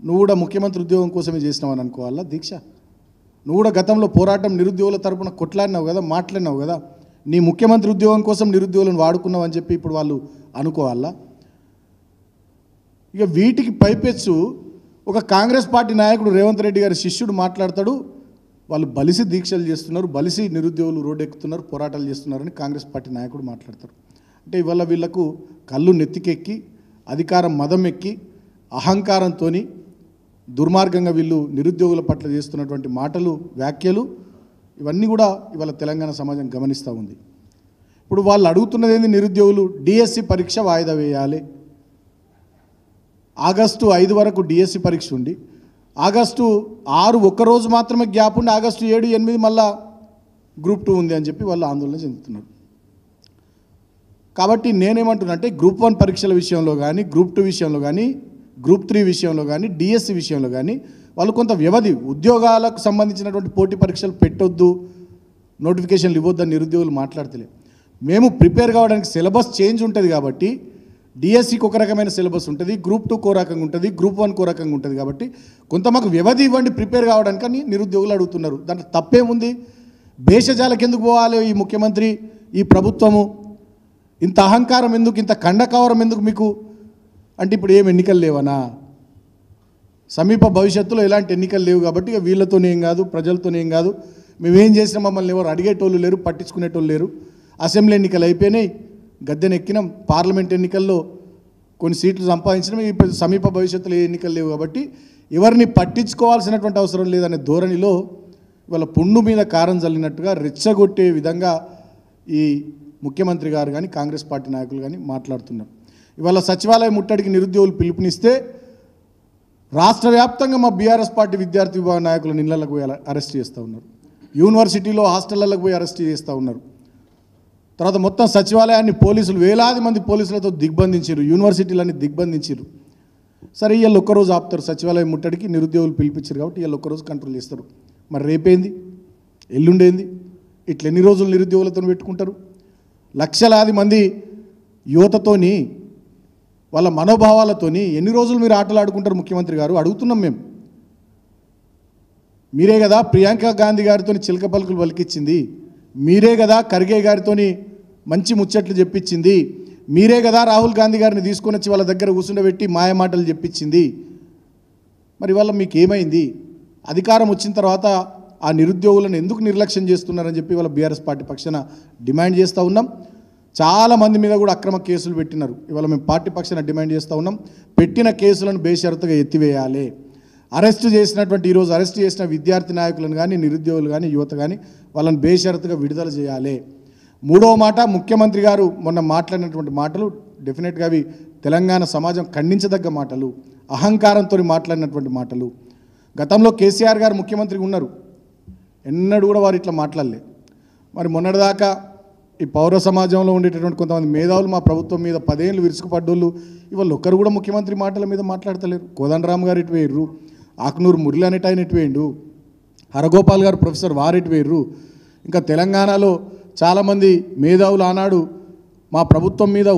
నువ్వు కూడా ముఖ్యమంత్రి ఉద్యోగం కోసమే చేసినావు అని అనుకోవాలా దీక్ష? నువ్వు కూడా గతంలో పోరాటం నిరుద్యోగుల తరపున కొట్లాడినావు కదా, మాట్లాడినావు కదా. నీ ముఖ్యమంత్రి ఉద్యోగం కోసం నిరుద్యోగులను వాడుకున్నావు అని చెప్పి ఇప్పుడు వాళ్ళు అనుకోవాలా? ఇక వీటికి పైపెచ్చు ఒక కాంగ్రెస్ పార్టీ నాయకుడు రేవంత్ రెడ్డి గారి శిష్యుడు మాట్లాడతాడు, వాళ్ళు బలిసి దీక్షలు చేస్తున్నారు, బలిసి నిరుద్యోగులు రోడ్డెక్కుతున్నారు, పోరాటాలు చేస్తున్నారని కాంగ్రెస్ పార్టీ నాయకుడు మాట్లాడతారు. అంటే ఇవాళ వీళ్లకు కళ్ళు నెత్తికెక్కి అధికారం మదం ఎక్కి అహంకారంతో దుర్మార్గంగా వీళ్ళు నిరుద్యోగుల పట్ల చేస్తున్నటువంటి మాటలు వ్యాఖ్యలు ఇవన్నీ కూడా ఇవాళ తెలంగాణ సమాజం గమనిస్తూ ఉంది. ఇప్పుడు వాళ్ళు అడుగుతున్నది ఏంది? నిరుద్యోగులు డిఎస్సి పరీక్ష వాయిదా వేయాలి. ఆగస్టు 5 వరకు డిఎస్సి పరీక్ష ఉండి ఆగస్టు 6 ఒక్కరోజు మాత్రమే గ్యాప్ ఉండి ఆగస్టు 7, 8 మళ్ళా గ్రూప్ 2 ఉంది అని చెప్పి వాళ్ళు ఆందోళన చెందుతున్నారు. కాబట్టి నేనేమంటున్నా అంటే గ్రూప్ 1 పరీక్షల విషయంలో కానీ, గ్రూప్ 2 విషయంలో కానీ, గ్రూప్ 3 విషయంలో కానీ, డిఎస్సి విషయంలో కానీ వాళ్ళు కొంత వ్యవధి, ఉద్యోగాలకు సంబంధించినటువంటి పోటీ పరీక్షలు పెట్టొద్దు, నోటిఫికేషన్లు ఇవ్వద్దని నిరుద్యోగులు మాట్లాడతలే. మేము ప్రిపేర్ కావడానికి సిలబస్ చేంజ్ ఉంటుంది కాబట్టి డిఎస్సికి ఒక రకమైన సిలబస్ ఉంటుంది, గ్రూప్ 2 కో రకంగా ఉంటుంది, గ్రూప్ 1 కో రకంగా ఉంటుంది. కాబట్టి కొంత మాకు వ్యవధి ఇవ్వండి ప్రిపేర్ కావడానికి అని నిరుద్యోగులు అడుగుతున్నారు. దాంట్లో తప్పేముంది? భేషజాలకు ఎందుకు పోవాలి ఈ ముఖ్యమంత్రి, ఈ ప్రభుత్వము? ఇంత అహంకారం ఎందుకు, ఇంత కండకవరం ఎందుకు మీకు? అంటే ఇప్పుడు ఏం ఎన్నికలు లేవనా? సమీప భవిష్యత్తులో ఎలాంటి ఎన్నికలు లేవు కాబట్టి ఇక వీళ్ళతోనేం కాదు, ప్రజలతోనేం కాదు, మేమేం చేసినా మమ్మల్ని ఎవరు అడిగేటోళ్ళు లేరు, పట్టించుకునేటోళ్ళు లేరు. అసెంబ్లీ ఎన్నికలు అయిపోయినాయి, గద్దెనెక్కినాం, పార్లమెంట్ ఎన్నికల్లో కొన్ని సీట్లు సంపాదించినాం, ఈ సమీప భవిష్యత్తులో ఏ ఎన్నికలు లేవు కాబట్టి ఎవరిని పట్టించుకోవాల్సినటువంటి అవసరం లేదనే ధోరణిలో ఇవాళ పుండు మీద కారం చల్లినట్టుగా రెచ్చగొట్టే విధంగా ఈ ముఖ్యమంత్రి గారు కానీ కాంగ్రెస్ పార్టీ నాయకులు కానీ మాట్లాడుతున్నారు. ఇవాళ సచివాలయ ముట్టడికి నిరుద్యోగులు పిలుపునిస్తే రాష్ట్ర వ్యాప్తంగా మా బీఆర్ఎస్ పార్టీ విద్యార్థి విభాగ నాయకులను ఇళ్లకు పోయి అరెస్ట్ చేస్తూ ఉన్నారు, యూనివర్సిటీలో హాస్టళ్లకు పోయి అరెస్ట్ చేస్తూ ఉన్నారు. తర్వాత మొత్తం సచివాలయాన్ని పోలీసులు వేలాది మంది పోలీసులతో దిగ్బంధించారు, యూనివర్సిటీలన్నీ దిగ్బంధించారు. సరే ఇవాళ ఒక్కరోజు ఆపుతారు, సచివాలయం ముట్టడికి నిరుద్యోగులు పిలిపించారు కాబట్టి ఇవాళ ఒక్కరోజు కంట్రోల్ చేస్తారు. మరి రేపేంది, ఎల్లుండేంది? ఇట్లా ఎన్ని రోజులు నిరుద్యోగులతో పెట్టుకుంటారు? లక్షలాది మంది యువతతోని వాళ్ళ మనోభావాలతోని ఎన్ని రోజులు మీరు ఆటలు ఆడుకుంటారు ముఖ్యమంత్రి గారు? అడుగుతున్నాం మేము. మీరే కదా ప్రియాంక గాంధీ గారితో చిలక పలుకులు పలికిచ్చింది, మీరే కదా ఖర్గే గారితో మంచి ముచ్చట్లు చెప్పించింది, మీరే కదా రాహుల్ గాంధీ గారిని తీసుకొని వచ్చి వాళ్ళ దగ్గర కూర్చుండబెట్టి మాయమాటలు చెప్పించింది. మరి వాళ్ళ మీకు ఏమైంది? అధికారం వచ్చిన తర్వాత ఆ నిరుద్యోగులను ఎందుకు నిర్లక్ష్యం చేస్తున్నారని చెప్పి వాళ్ళ బీఆర్ఎస్ పార్టీ పక్షాన డిమాండ్ చేస్తూ ఉన్నాం. చాలామంది మీద కూడా అక్రమ కేసులు పెట్టినారు. ఇవాళ మేము పార్టీ పక్షాన డిమాండ్ చేస్తూ ఉన్నాం, పెట్టిన కేసులను బేషరతుగా ఎత్తివేయాలి. ఈరోజు అరెస్ట్ చేసిన విద్యార్థి నాయకులను కానీ, నిరుద్యోగులు కానీ, యువత కానీ వాళ్ళని బేషరతుగా విడుదల చేయాలి. మూడవ మాట, ముఖ్యమంత్రి గారు మొన్న మాట్లాడినటువంటి మాటలు డెఫినెట్గా అవి తెలంగాణ సమాజం ఖండించదగ్గ మాటలు, అహంకారంతో మాట్లాడినటువంటి మాటలు. గతంలో కేసీఆర్ గారు ముఖ్యమంత్రిగా ఉన్నారు, ఎన్నడూ కూడా వారు ఇట్లా మాట్లాడలే. మరి మొన్నటిదాకా ఈ పౌర సమాజంలో ఉండేటటువంటి కొంతమంది మేధావులు మా ప్రభుత్వం మీద 10 ఏళ్ళు విరుచుకుపడ్డోళ్ళు ఇవాళ ఒక్కరు కూడా ముఖ్యమంత్రి మాటల మీద మాట్లాడతలేరు. కోదండరామ్ గారు ఇటు వేయర్రు, ఆకునూరు మురళి అనేట ఆయన ఇటు వేయండు, హరగోపాల్ గారు ప్రొఫెసర్ వారు ఇటు వేయర్రు. ఇంకా తెలంగాణలో చాలామంది మేధావులు ఆనాడు మా ప్రభుత్వం మీద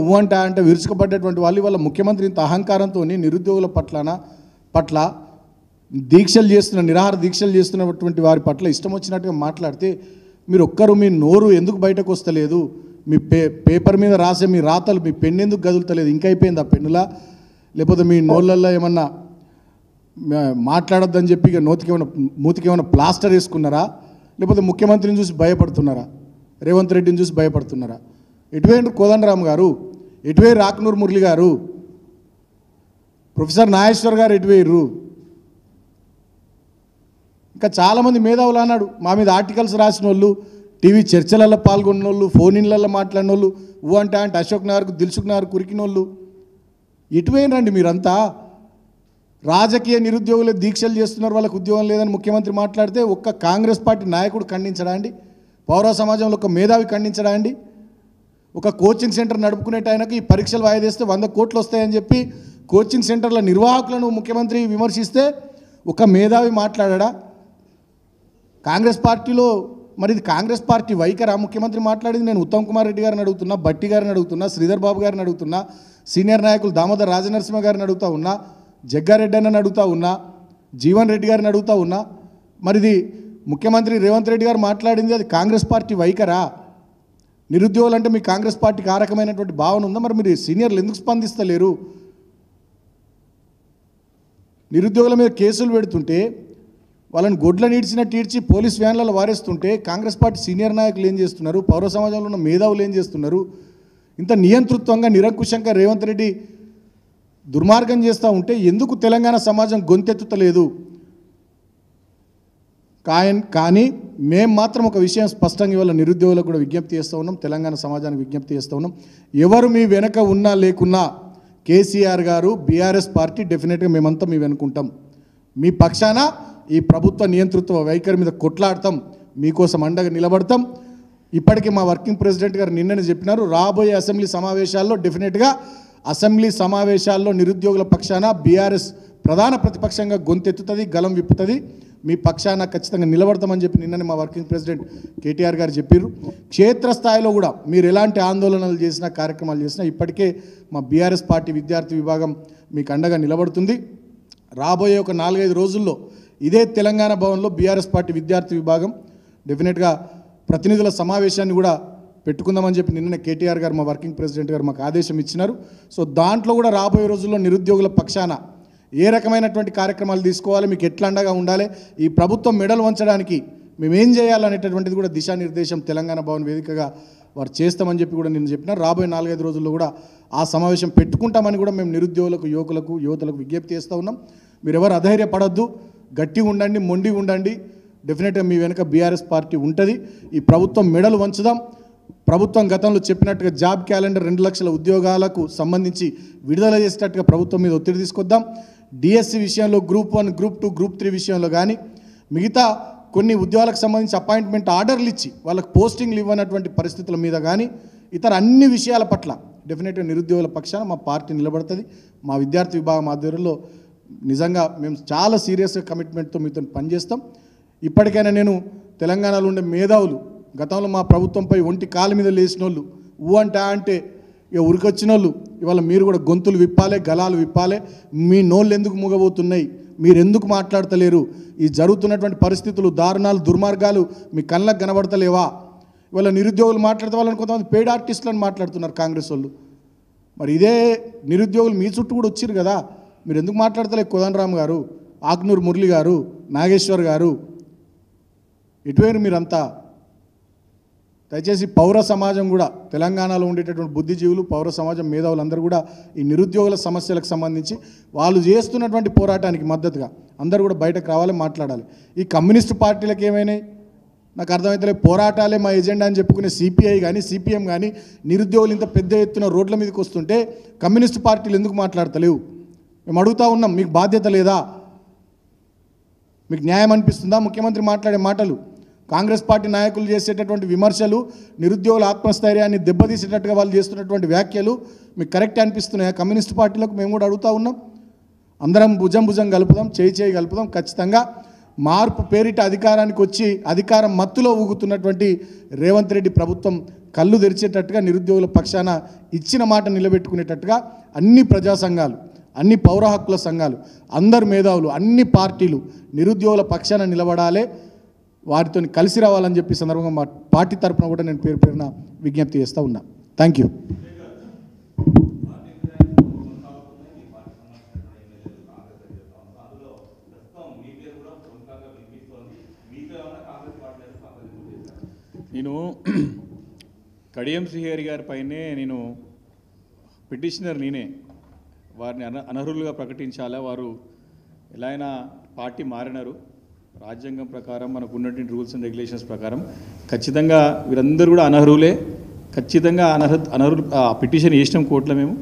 అంటే విరుచుకుపడ్డటువంటి వాళ్ళు ఇవాళ ముఖ్యమంత్రి ఇంత అహంకారంతో నిరుద్యోగుల పట్ల దీక్షలు చేస్తున్న, నిరాహార దీక్షలు చేస్తున్నటువంటి వారి పట్ల ఇష్టం వచ్చినట్టుగా మాట్లాడితే మీరు ఒక్కరు మీ నోరు ఎందుకు బయటకు వస్తలేదు? మీ పేపర్ మీద రాసే మీ రాతలు, మీ పెన్ను ఎందుకు గదులుతలేదు? ఇంకా అయిపోయింది ఆ పెన్నులా? లేకపోతే మీ నోళ్ళల్లో ఏమన్నా మాట్లాడొద్దని చెప్పి ఇక మూతికి ఏమైనా ప్లాస్టర్ వేసుకున్నారా? లేకపోతే ముఖ్యమంత్రిని చూసి భయపడుతున్నారా? రేవంత్ రెడ్డిని చూసి భయపడుతున్నారా? ఎటువైండ్రు కోదండరామ్ గారు, ఎటువై రాక్నూర్ మురళి గారు, ప్రొఫెసర్ నాగేశ్వర్ గారు ఎటువైర్రు? ఇంకా చాలామంది మేధావులు అన్నాడు మా మీద ఆర్టికల్స్ రాసిన వాళ్ళు, టీవీ చర్చలలో పాల్గొన్న వాళ్ళు, ఫోన్ ఇన్లలో మాట్లాడిన వాళ్ళు, అంటే అశోక్ నగర్కు దిల్సుఖ్ నగర్ కురికిన వాళ్ళు ఎటువైనరండి మీరంతా? రాజకీయ నిరుద్యోగులు దీక్షలు చేస్తున్నారు, వాళ్ళకు ఉద్యోగం లేదని ముఖ్యమంత్రి మాట్లాడితే ఒక్క కాంగ్రెస్ పార్టీ నాయకుడు ఖండించడా అండి? పౌర సమాజంలో ఒక మేధావి ఖండించడా అండి? ఒక కోచింగ్ సెంటర్ నడుపుకునేట ఆయనకు ఈ పరీక్షలు వాయిదేస్తే 100 కోట్లు వస్తాయని చెప్పి కోచింగ్ సెంటర్ల నిర్వాహకులను ముఖ్యమంత్రి విమర్శిస్తే ఒక మేధావి మాట్లాడా? కాంగ్రెస్ పార్టీలో మరి ఇది కాంగ్రెస్ పార్టీ వైఖరా? ముఖ్యమంత్రి మాట్లాడింది నేను ఉత్తమ్ కుమార్ రెడ్డి గారిని అడుగుతున్నా, బట్టి గారిని అడుగుతున్నా, శ్రీధర్ బాబు గారిని అడుగుతున్నా, సీనియర్ నాయకులు దామోదర్ రాజనరసింహ గారిని అడుగుతా ఉన్నా, జగ్గారెడ్డి అన్నని అడుగుతా ఉన్నా, జీవన్ రెడ్డి గారిని అడుగుతా ఉన్నా. మరి ఇది ముఖ్యమంత్రి రేవంత్ రెడ్డి గారు మాట్లాడింది అది కాంగ్రెస్ పార్టీ వైఖరా? నిరుద్యోగులు అంటే మీ కాంగ్రెస్ పార్టీకి ఆ రకమైనటువంటి భావన ఉందా? మరి మీరు సీనియర్లు ఎందుకు స్పందిస్తలేరు? నిరుద్యోగుల మీద కేసులు పెడుతుంటే, వాళ్ళని గొడ్ల నీడ్చినట్టు ఈడ్చి పోలీస్ వ్యాన్లలో వారేస్తుంటే కాంగ్రెస్ పార్టీ సీనియర్ నాయకులు ఏం చేస్తున్నారు? పౌర సమాజంలో ఉన్న మేధావులు ఏం చేస్తున్నారు? ఇంత నియంతృత్వంగా నిరంకుశంగా రేవంత్ రెడ్డి దుర్మార్గం చేస్తూ ఉంటే ఎందుకు తెలంగాణ సమాజం గొంతెత్తుతలేదు? కానీ మేము మాత్రం ఒక విషయం స్పష్టంగా ఇవాళ నిరుద్యోగులకు కూడా విజ్ఞప్తి చేస్తూ ఉన్నాం, తెలంగాణ సమాజానికి విజ్ఞప్తి చేస్తూ ఉన్నాం. ఎవరు మీ వెనక ఉన్నా లేకున్నా కేసీఆర్ గారు, బీఆర్ఎస్ పార్టీ డెఫినెట్గా మేమంతా మీ వెనుకుంటాం. మీ పక్షాన ఈ ప్రభుత్వ నియంతృత్వ వైఖరి మీద కొట్లాడతాం, మీకోసం అండగా నిలబడతాం. ఇప్పటికీ మా వర్కింగ్ ప్రెసిడెంట్ గారు నిన్ననే చెప్పినారు, రాబోయే అసెంబ్లీ సమావేశాల్లో డెఫినెట్గా అసెంబ్లీ సమావేశాల్లో నిరుద్యోగుల పక్షాన బీఆర్ఎస్ ప్రధాన ప్రతిపక్షంగా గొంతెత్తుతుంది, గలం విప్పుతుంది. మీ పక్షాన ఖచ్చితంగా నిలబడతామని చెప్పి నిన్ననే మా వర్కింగ్ ప్రెసిడెంట్ కేటీఆర్ గారు చెప్పారు. క్షేత్రస్థాయిలో కూడా మీరు ఎలాంటి ఆందోళనలు చేసినా, కార్యక్రమాలు చేసినా ఇప్పటికే మా బీఆర్ఎస్ పార్టీ విద్యార్థి విభాగం మీకు అండగా నిలబడుతుంది. రాబోయే ఒక 4-5 రోజుల్లో ఇదే తెలంగాణ భవన్లో బీఆర్ఎస్ పార్టీ విద్యార్థి విభాగం డెఫినెట్గా ప్రతినిధుల సమావేశాన్ని కూడా పెట్టుకుందామని చెప్పి నిన్ననే కేటీఆర్ గారు, మా వర్కింగ్ ప్రెసిడెంట్ గారు మాకు ఆదేశం ఇచ్చినారు. సో దాంట్లో కూడా రాబోయే రోజుల్లో నిరుద్యోగుల పక్షాన ఏ రకమైనటువంటి కార్యక్రమాలు తీసుకోవాలి, మీకు ఎట్లా అండగా ఉండాలి, ఈ ప్రభుత్వం మెడలు వంచడానికి మేమేం చేయాలనేటటువంటిది కూడా దిశానిర్దేశం తెలంగాణ భవన్ వేదికగా వారు చేస్తామని చెప్పి కూడా నేను చెప్పినారు. రాబోయే 4-5 రోజుల్లో కూడా ఆ సమావేశం పెట్టుకుంటామని కూడా మేము నిరుద్యోగులకు, యువతలకు విజ్ఞప్తి చేస్తూ ఉన్నాం. మీరు ఎవరు అధైర్యపడద్దు, గట్టిగా ఉండండి, మొండిగా ఉండండి. డెఫినెట్గా మీ వెనుక బీఆర్ఎస్ పార్టీ ఉంటుంది. ఈ ప్రభుత్వం మెడలు వంచుదాం. ప్రభుత్వం గతంలో చెప్పినట్టుగా జాబ్ క్యాలెండర్ 2 లక్షల ఉద్యోగాలకు సంబంధించి విడుదల చేసేటట్టుగా ప్రభుత్వం మీద ఒత్తిడి తీసుకొద్దాం. డిఎస్సి విషయంలో గ్రూప్ 1, గ్రూప్ 2, గ్రూప్ 3 విషయంలో కానీ మిగతా కొన్ని ఉద్యోగాలకు సంబంధించి అపాయింట్మెంట్ ఆర్డర్లు ఇచ్చి వాళ్ళకు పోస్టింగ్లు ఇవ్వనటువంటి పరిస్థితుల మీద కానీ ఇతర అన్ని విషయాల పట్ల డెఫినెట్గా నిరుద్యోగుల పక్షాన మా పార్టీ నిలబడుతుంది. మా విద్యార్థి విభాగం ఆధ్వర్యంలో నిజంగా మేము చాలా సీరియస్గా కమిట్మెంట్తో మీతో పనిచేస్తాం. ఇప్పటికైనా నేను తెలంగాణలో ఉండే మేధావులు, గతంలో మా ప్రభుత్వంపై ఒంటి కాలు మీద లేచిన వాళ్ళు, అంటే ఇక ఉరికొచ్చిన వాళ్ళు, ఇవాళ మీరు కూడా గొంతులు విప్పాలి, గలాలు విప్పాలి. మీ నోళ్ళు ఎందుకు మూగబోతున్నాయి, మీరు ఎందుకు మాట్లాడతలేరు, ఈ జరుగుతున్నటువంటి పరిస్థితులు, దారుణాలు, దుర్మార్గాలు మీ కళ్ళకు కనబడతలేవా? ఇవాళ నిరుద్యోగులు మాట్లాడితే వాళ్ళని కొంతమంది పెయిడ్ ఆర్టిస్టులను మాట్లాడుతున్నారు కాంగ్రెస్ వాళ్ళు. మరి ఇదే నిరుద్యోగులు మీ చుట్టూ కూడా వచ్చారు కదా, మీరు ఎందుకు మాట్లాడతలేదు? కోదండరామ్ గారు, ఆక్నూరు మురళి గారు, నాగేశ్వర్ గారు, ఇటువైరు మీరంతా. దయచేసి పౌర సమాజం కూడా, తెలంగాణలో ఉండేటటువంటి బుద్ధిజీవులు, పౌర సమాజం మేధావులందరూ కూడా ఈ నిరుద్యోగుల సమస్యలకు సంబంధించి వాళ్ళు చేస్తున్నటువంటి పోరాటానికి మద్దతుగా అందరూ కూడా బయటకు రావాలి, మాట్లాడాలి. ఈ కమ్యూనిస్టు పార్టీలకు ఏమైనాయి నాకు అర్థమవుతలేదు. పోరాటాలే మా ఎజెండా అని చెప్పుకునే సిపిఐ కానీ, సిపిఎం కానీ నిరుద్యోగులు ఇంత పెద్ద ఎత్తున రోడ్ల మీదకి వస్తుంటే కమ్యూనిస్టు పార్టీలు ఎందుకు మాట్లాడతలేవు? మేము అడుగుతూ ఉన్నాం, మీకు బాధ్యత లేదా? మీకు న్యాయం అనిపిస్తుందా ముఖ్యమంత్రి మాట్లాడే మాటలు? కాంగ్రెస్ పార్టీ నాయకులు చేసేటటువంటి విమర్శలు, నిరుద్యోగుల ఆత్మస్థైర్యాన్ని దెబ్బతీసేటట్టుగా వాళ్ళు చేస్తున్నటువంటి వ్యాఖ్యలు మీకు కరెక్ట్ అనిపిస్తున్నాయా? కమ్యూనిస్ట్ పార్టీలకు మేము కూడా అడుగుతూ ఉన్నాం. అందరం భుజం కలుపుదాం, చేయి కలుపుదాం. ఖచ్చితంగా మార్పు పేరిట అధికారానికి వచ్చి అధికారం మత్తులో ఊగుతున్నటువంటి రేవంత్ రెడ్డి ప్రభుత్వం కళ్ళు తెరిచేటట్టుగా, నిరుద్యోగుల పక్షాన ఇచ్చిన మాట నిలబెట్టుకునేటట్టుగా అన్ని ప్రజా సంఘాలు, అన్ని పౌర హక్కుల సంఘాలు, అందరు మేధావులు, అన్ని పార్టీలు నిరుద్యోగుల పక్షాన నిలబడాలి, వారితో కలిసి రావాలని చెప్పి సందర్భంగా మా పార్టీ తరఫున కూడా నేను పేరున విజ్ఞప్తి చేస్తూ ఉన్నా. Thank you. నేను కడియం శ్రీహరి గారి పైనే నేను పిటిషనర్, నేనే వారిని అనర్హులుగా ప్రకటించాలా, వారు ఎలా అయినా పార్టీ మారినారు, రాజ్యాంగం ప్రకారం మనకు ఉన్నటువంటి రూల్స్ అండ్ రెగ్యులేషన్స్ ప్రకారం ఖచ్చితంగా వీరందరూ కూడా అనర్హులే. ఖచ్చితంగా అనర్హులు పిటిషన్ వేసినాం కోర్టులో. మేము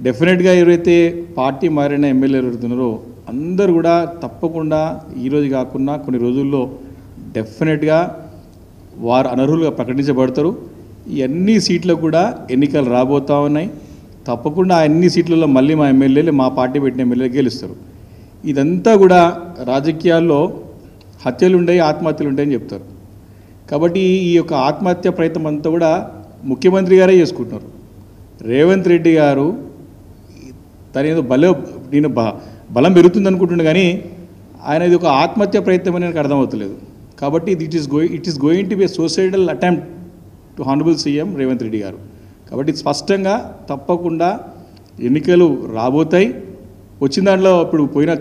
డెఫినెట్గా ఎవరైతే పార్టీ మారిన ఎమ్మెల్యేలు ఎవరుతున్నారో అందరూ కూడా తప్పకుండా ఈరోజు కాకుండా కొన్ని రోజుల్లో డెఫినెట్గా వారు అనర్హులుగా ప్రకటించబడతారు. ఈ అన్ని సీట్లకు కూడా ఎన్నికలు రాబోతూ ఉన్నాయి. తప్పకుండా ఆ అన్ని సీట్లలో మళ్ళీ మా ఎమ్మెల్యేలు, మా పార్టీ పెట్టిన ఎమ్మెల్యేలు గెలుస్తారు. ఇదంతా కూడా రాజకీయాల్లో హత్యలు ఉంటాయి, ఆత్మహత్యలు ఉంటాయని చెప్తారు. కాబట్టి ఈ యొక్క ఆత్మహత్య ప్రయత్నం అంతా కూడా ముఖ్యమంత్రి గారే చేసుకుంటున్నారు. రేవంత్ రెడ్డి గారు తన ఏదో నేను బలం పెరుగుతుంది అనుకుంటున్నాను, కానీ ఆయన ఇది ఒక ఆత్మహత్య ప్రయత్నం అని నాకు అర్థమవుతలేదు. కాబట్టి it is going to be suicidal attempt to honourable CM Revanth Reddy గారు. కాబట్టి స్పష్టంగా తప్పకుండా ఎన్నికలు రాబోతాయి. వచ్చిన దాంట్లో ఇప్పుడు పోయిన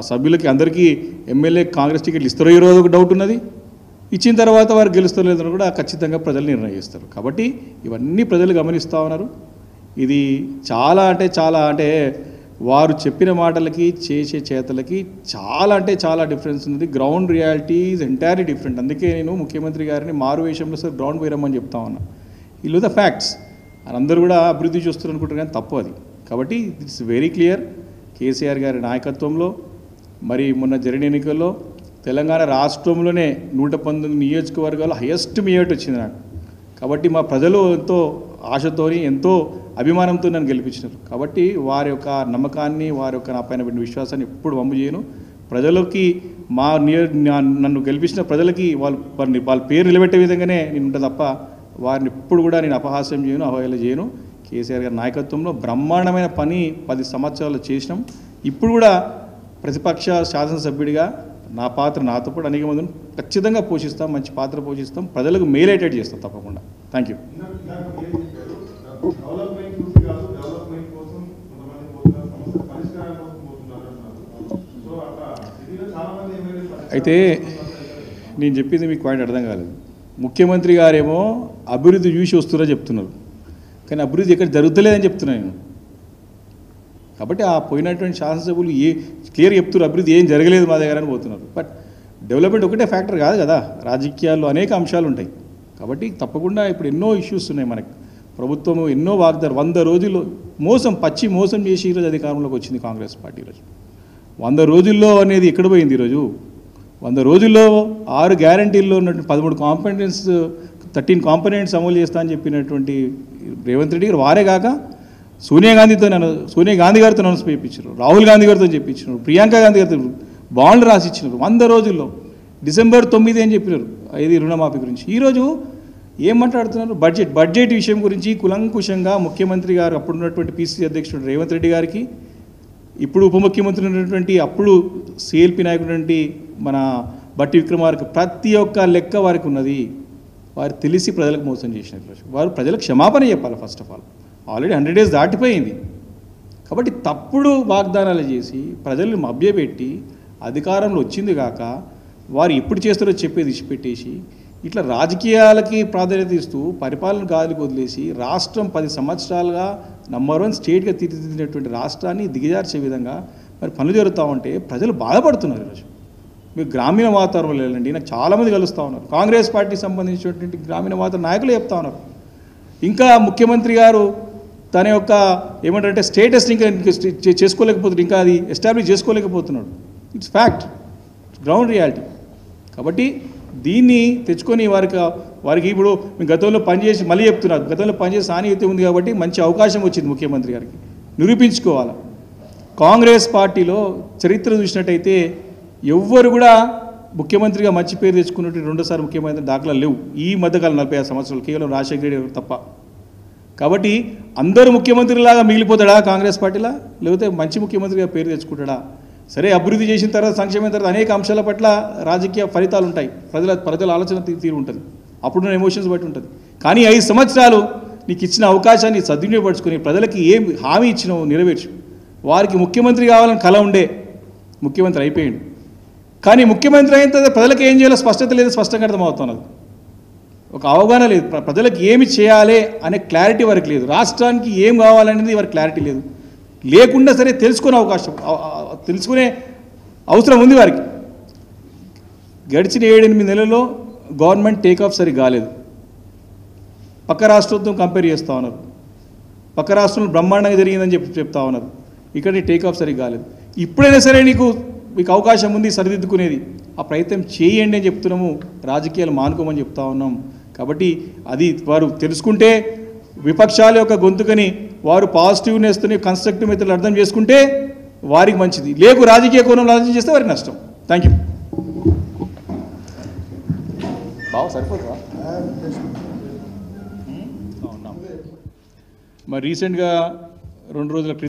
సభ్యులకి అందరికీ ఎమ్మెల్యే కాంగ్రెస్ టికెట్లు ఇస్తారో ఈరోజు ఒక డౌట్ ఉన్నది. ఇచ్చిన తర్వాత వారు గెలుస్తారో లేదో కూడా ఖచ్చితంగా ప్రజలు నిర్ణయిస్తారు. కాబట్టి ఇవన్నీ ప్రజలు గమనిస్తూ ఉన్నారు. ఇది చాలా అంటే వారు చెప్పిన మాటలకి చేసే చేతలకి చాలా డిఫరెన్స్ ఉంది. Ground reality is entirely different. అందుకే నేను ముఖ్యమంత్రి గారిని మారు వేషంలో సార్ గ్రౌండ్ పోయిరమ్మని చెప్తా ఉన్నా. వీళ్ళు ద ఫ్యాక్ట్స్ అందరూ కూడా అభివృద్ధి చూస్తారు అనుకుంటారు కానీ తప్పు అది. కాబట్టి ఇట్స్ వెరీ క్లియర్. కేసీఆర్ గారి నాయకత్వంలో మరి మొన్న జరిగిన ఎన్నికల్లో తెలంగాణ రాష్ట్రంలోనే 119 నియోజకవర్గాలు హైయెస్ట్ మెజారిటీ వచ్చింది నాకు. కాబట్టి మా ప్రజలు ఎంతో ఆశతోని ఎంతో అభిమానంతో నన్ను గెలిపించినారు. కాబట్టి వారి యొక్క నమ్మకాన్ని వారి యొక్క నా పైన పెట్టిన విశ్వాసాన్ని ఎప్పుడు వమ్ము చేయను. ప్రజలకి నన్ను గెలిపించిన ప్రజలకి వాళ్ళ పేరు నిలబెట్టే విధంగానే నేను ఉంటా తప్ప వారిని ఎప్పుడు కూడా నేను అపహాస్యం చేయను, అవహేళన చేయను. కేసీఆర్ గారి నాయకత్వంలో బ్రహ్మాండమైన పని 10 సంవత్సరాలు చేసినాం. ఇప్పుడు కూడా ప్రతిపక్ష శాసనసభ్యుడిగా నా పాత్ర నాతో పాటు అనేక మందిని ఖచ్చితంగా పోషిస్తాం, మంచి పాత్ర పోషిస్తాం, ప్రజలకు మేలేటెడ్ చేస్తాం తప్పకుండా. Thank you. అయితే నేను చెప్పింది మీకు పాయింట్ అర్థం కాలేదు. ముఖ్యమంత్రి గారేమో అభివృద్ధి చూసి వస్తున్నా చెప్తున్నారు, కానీ అభివృద్ధి ఎక్కడ జరుగుతలేదని చెప్తున్నాను నేను. కాబట్టి ఆ పోయినటువంటి శాసనసభ్యులు క్లియర్ చెప్తున్నారు అభివృద్ధి ఏం జరగలేదు మా దగ్గర అని పోతున్నారు. బట్ డెవలప్మెంట్ ఒకటే ఫ్యాక్టర్ కాదు కదా, రాజకీయాల్లో అనేక అంశాలు ఉంటాయి. కాబట్టి తప్పకుండా ఇప్పుడు ఎన్నో ఇష్యూస్ ఉన్నాయి మనకి. ప్రభుత్వం ఎన్నో 100 రోజుల్లో పచ్చి మోసం చేసి ఈరోజు అధికారంలోకి వచ్చింది కాంగ్రెస్ పార్టీ. ఈరోజు 100 రోజుల్లో అనేది ఎక్కడ పోయింది? ఈరోజు 100 రోజుల్లో 6 గ్యారంటీల్లో ఉన్నటువంటి 13 కాంపనెంట్స్ అమలు చేస్తా అని చెప్పినటువంటి రేవంత్ రెడ్డి గారు వారే కాక సోనియా గాంధీ గారితో అనౌన్స్ చేయించారు, రాహుల్ గాంధీ గారితో చెప్పించారు, ప్రియాంక గాంధీ గారితో బాండ్లు రాసి ఇచ్చినారు 100 రోజుల్లో. డిసెంబర్ 9 అని చెప్పినారు ఇది రుణమాఫీ గురించి. ఈరోజు ఏం మాట్లాడుతున్నారు? బడ్జెట్ విషయం గురించి కులంకుశంగా ముఖ్యమంత్రి గారు అప్పుడున్నటువంటి పిసిసి అధ్యక్షుడు రేవంత్ రెడ్డి గారికి, ఇప్పుడు ఉప ముఖ్యమంత్రి ఉన్నటువంటి అప్పుడు సిఎల్పి నాయకుడు మన బట్టి విక్రమార్క ప్రతి ఒక్క లెక్క వారికి ఉన్నది. వారు తెలిసి ప్రజలకు మోసం చేసినారు. వారు ప్రజలకు క్షమాపణ చెప్పాలి. First of all already 100 days దాటిపోయింది. కాబట్టి తప్పుడు వాగ్దానాలు చేసి ప్రజల్ని మభ్యపెట్టి అధికారంలో వచ్చింది కాక వారు ఎప్పుడు చేస్తారో చెప్పేది ఇచ్చిపెట్టేసి ఇట్లా రాజకీయాలకి ప్రాధాన్యత ఇస్తూ పరిపాలన గాలికి వదిలేసి రాష్ట్రం 10 సంవత్సరాలుగా నంబర్ 1 స్టేట్గా తీర్చిదిద్దినటువంటి రాష్ట్రాన్ని దిగజార్చే విధంగా మరి పనులు జరుగుతూ ఉంటే ప్రజలు బాధపడుతున్నారు. ఈరోజు మీరు గ్రామీణ వాతావరణంలో వెళ్ళండి, నాకు చాలామంది కలుస్తూ ఉన్నారు. కాంగ్రెస్ పార్టీకి సంబంధించినటువంటి గ్రామీణ వాతావరణ నాయకులు చెప్తా ఉన్నారు, ఇంకా ముఖ్యమంత్రి గారు తన యొక్క ఏమంటారంటే స్టేటస్ని ఇంకా చేసుకోలేకపోతున్నాడు, ఇంకా అది ఎస్టాబ్లిష్ చేసుకోలేకపోతున్నాడు. It's fact, ground reality. కాబట్టి దీన్ని తెచ్చుకొని వారికి ఇప్పుడు మేము గతంలో పనిచేసి మళ్ళీ చెప్తున్నారు, గతంలో పనిచేసి సానుభూతి ఉంది కాబట్టి మంచి అవకాశం వచ్చింది ముఖ్యమంత్రి గారికి నిరూపించుకోవాలి. కాంగ్రెస్ పార్టీలో చరిత్ర చూసినట్టయితే ఎవ్వరు కూడా ముఖ్యమంత్రిగా మంచి పేరు తెచ్చుకున్నట్టు 2సారి ముఖ్యమంత్రి దాఖలాలు లేవు ఈ మధ్యకాలం 45 సంవత్సరాలు, కేవలం రాజశేఖర రెడ్డి తప్ప. కాబట్టి అందరూ ముఖ్యమంత్రిలాగా మిగిలిపోతాడా కాంగ్రెస్ పార్టీలా, లేకపోతే మంచి ముఖ్యమంత్రిగా పేరు తెచ్చుకుంటాడా? సరే, అభివృద్ధి చేసిన తర్వాత సంక్షేమం తర్వాత అనేక అంశాల పట్ల రాజకీయ ఫలితాలు ఉంటాయి, ప్రజల ఆలోచన తీరు ఉంటుంది, అప్పుడున్న ఎమోషన్స్ బట్టి ఉంటుంది. కానీ 5 సంవత్సరాలు నీకు ఇచ్చిన అవకాశాన్ని సద్వినియోగపరుచుకొని ప్రజలకి ఏం హామీ ఇచ్చినావు నెరవేర్చు. వారికి ముఖ్యమంత్రి కావాలని కల ఉండే, ముఖ్యమంత్రి అయిపోయాడు. కానీ ముఖ్యమంత్రి అయిన తర్వాత ప్రజలకు ఏం చేయాలో స్పష్టత లేదు, స్పష్టంగా అర్థమవుతున్నది. ఒక అవగాహన లేదు, ప్రజలకు ఏమి చేయాలి అనే క్లారిటీ వారికి లేదు, రాష్ట్రానికి ఏం కావాలనేది వారికి క్లారిటీ లేదు. లేకుండా సరే తెలుసుకునే అవసరం ఉంది వారికి. గడిచిన 7-8 నెలల్లో గవర్నమెంట్ టేకాఫ్ సరిగ్గా కాలేదు. పక్క రాష్ట్రంతో కంపేర్ చేస్తూ ఉన్నారు, పక్క రాష్ట్రంలో బ్రహ్మాండంగా జరిగిందని చెప్తా ఉన్నారు, ఇక్కడ టేకాఫ్ సరిగ్గా కాలేదు. ఇప్పుడైనా సరే మీకు అవకాశం ఉంది సరిదిద్దుకునేది, ఆ ప్రయత్నం చేయండి అని చెప్తున్నాము, రాజకీయాలు మానుకోమని చెప్తా ఉన్నాం. కాబట్టి అది వారు తెలుసుకుంటే, విపక్షాల యొక్క గొంతుకని వారు పాజిటివ్నెస్తోని కన్స్ట్రక్టివ్ మెథడ్లు అర్థం చేసుకుంటే వారికి మంచిది, లేకు రాజకీయ కోణంలో ఆలోచన చేస్తే వారికి నష్టం. Thank you. సరిపోతుందా? మరి రీసెంట్గా 2 రోజుల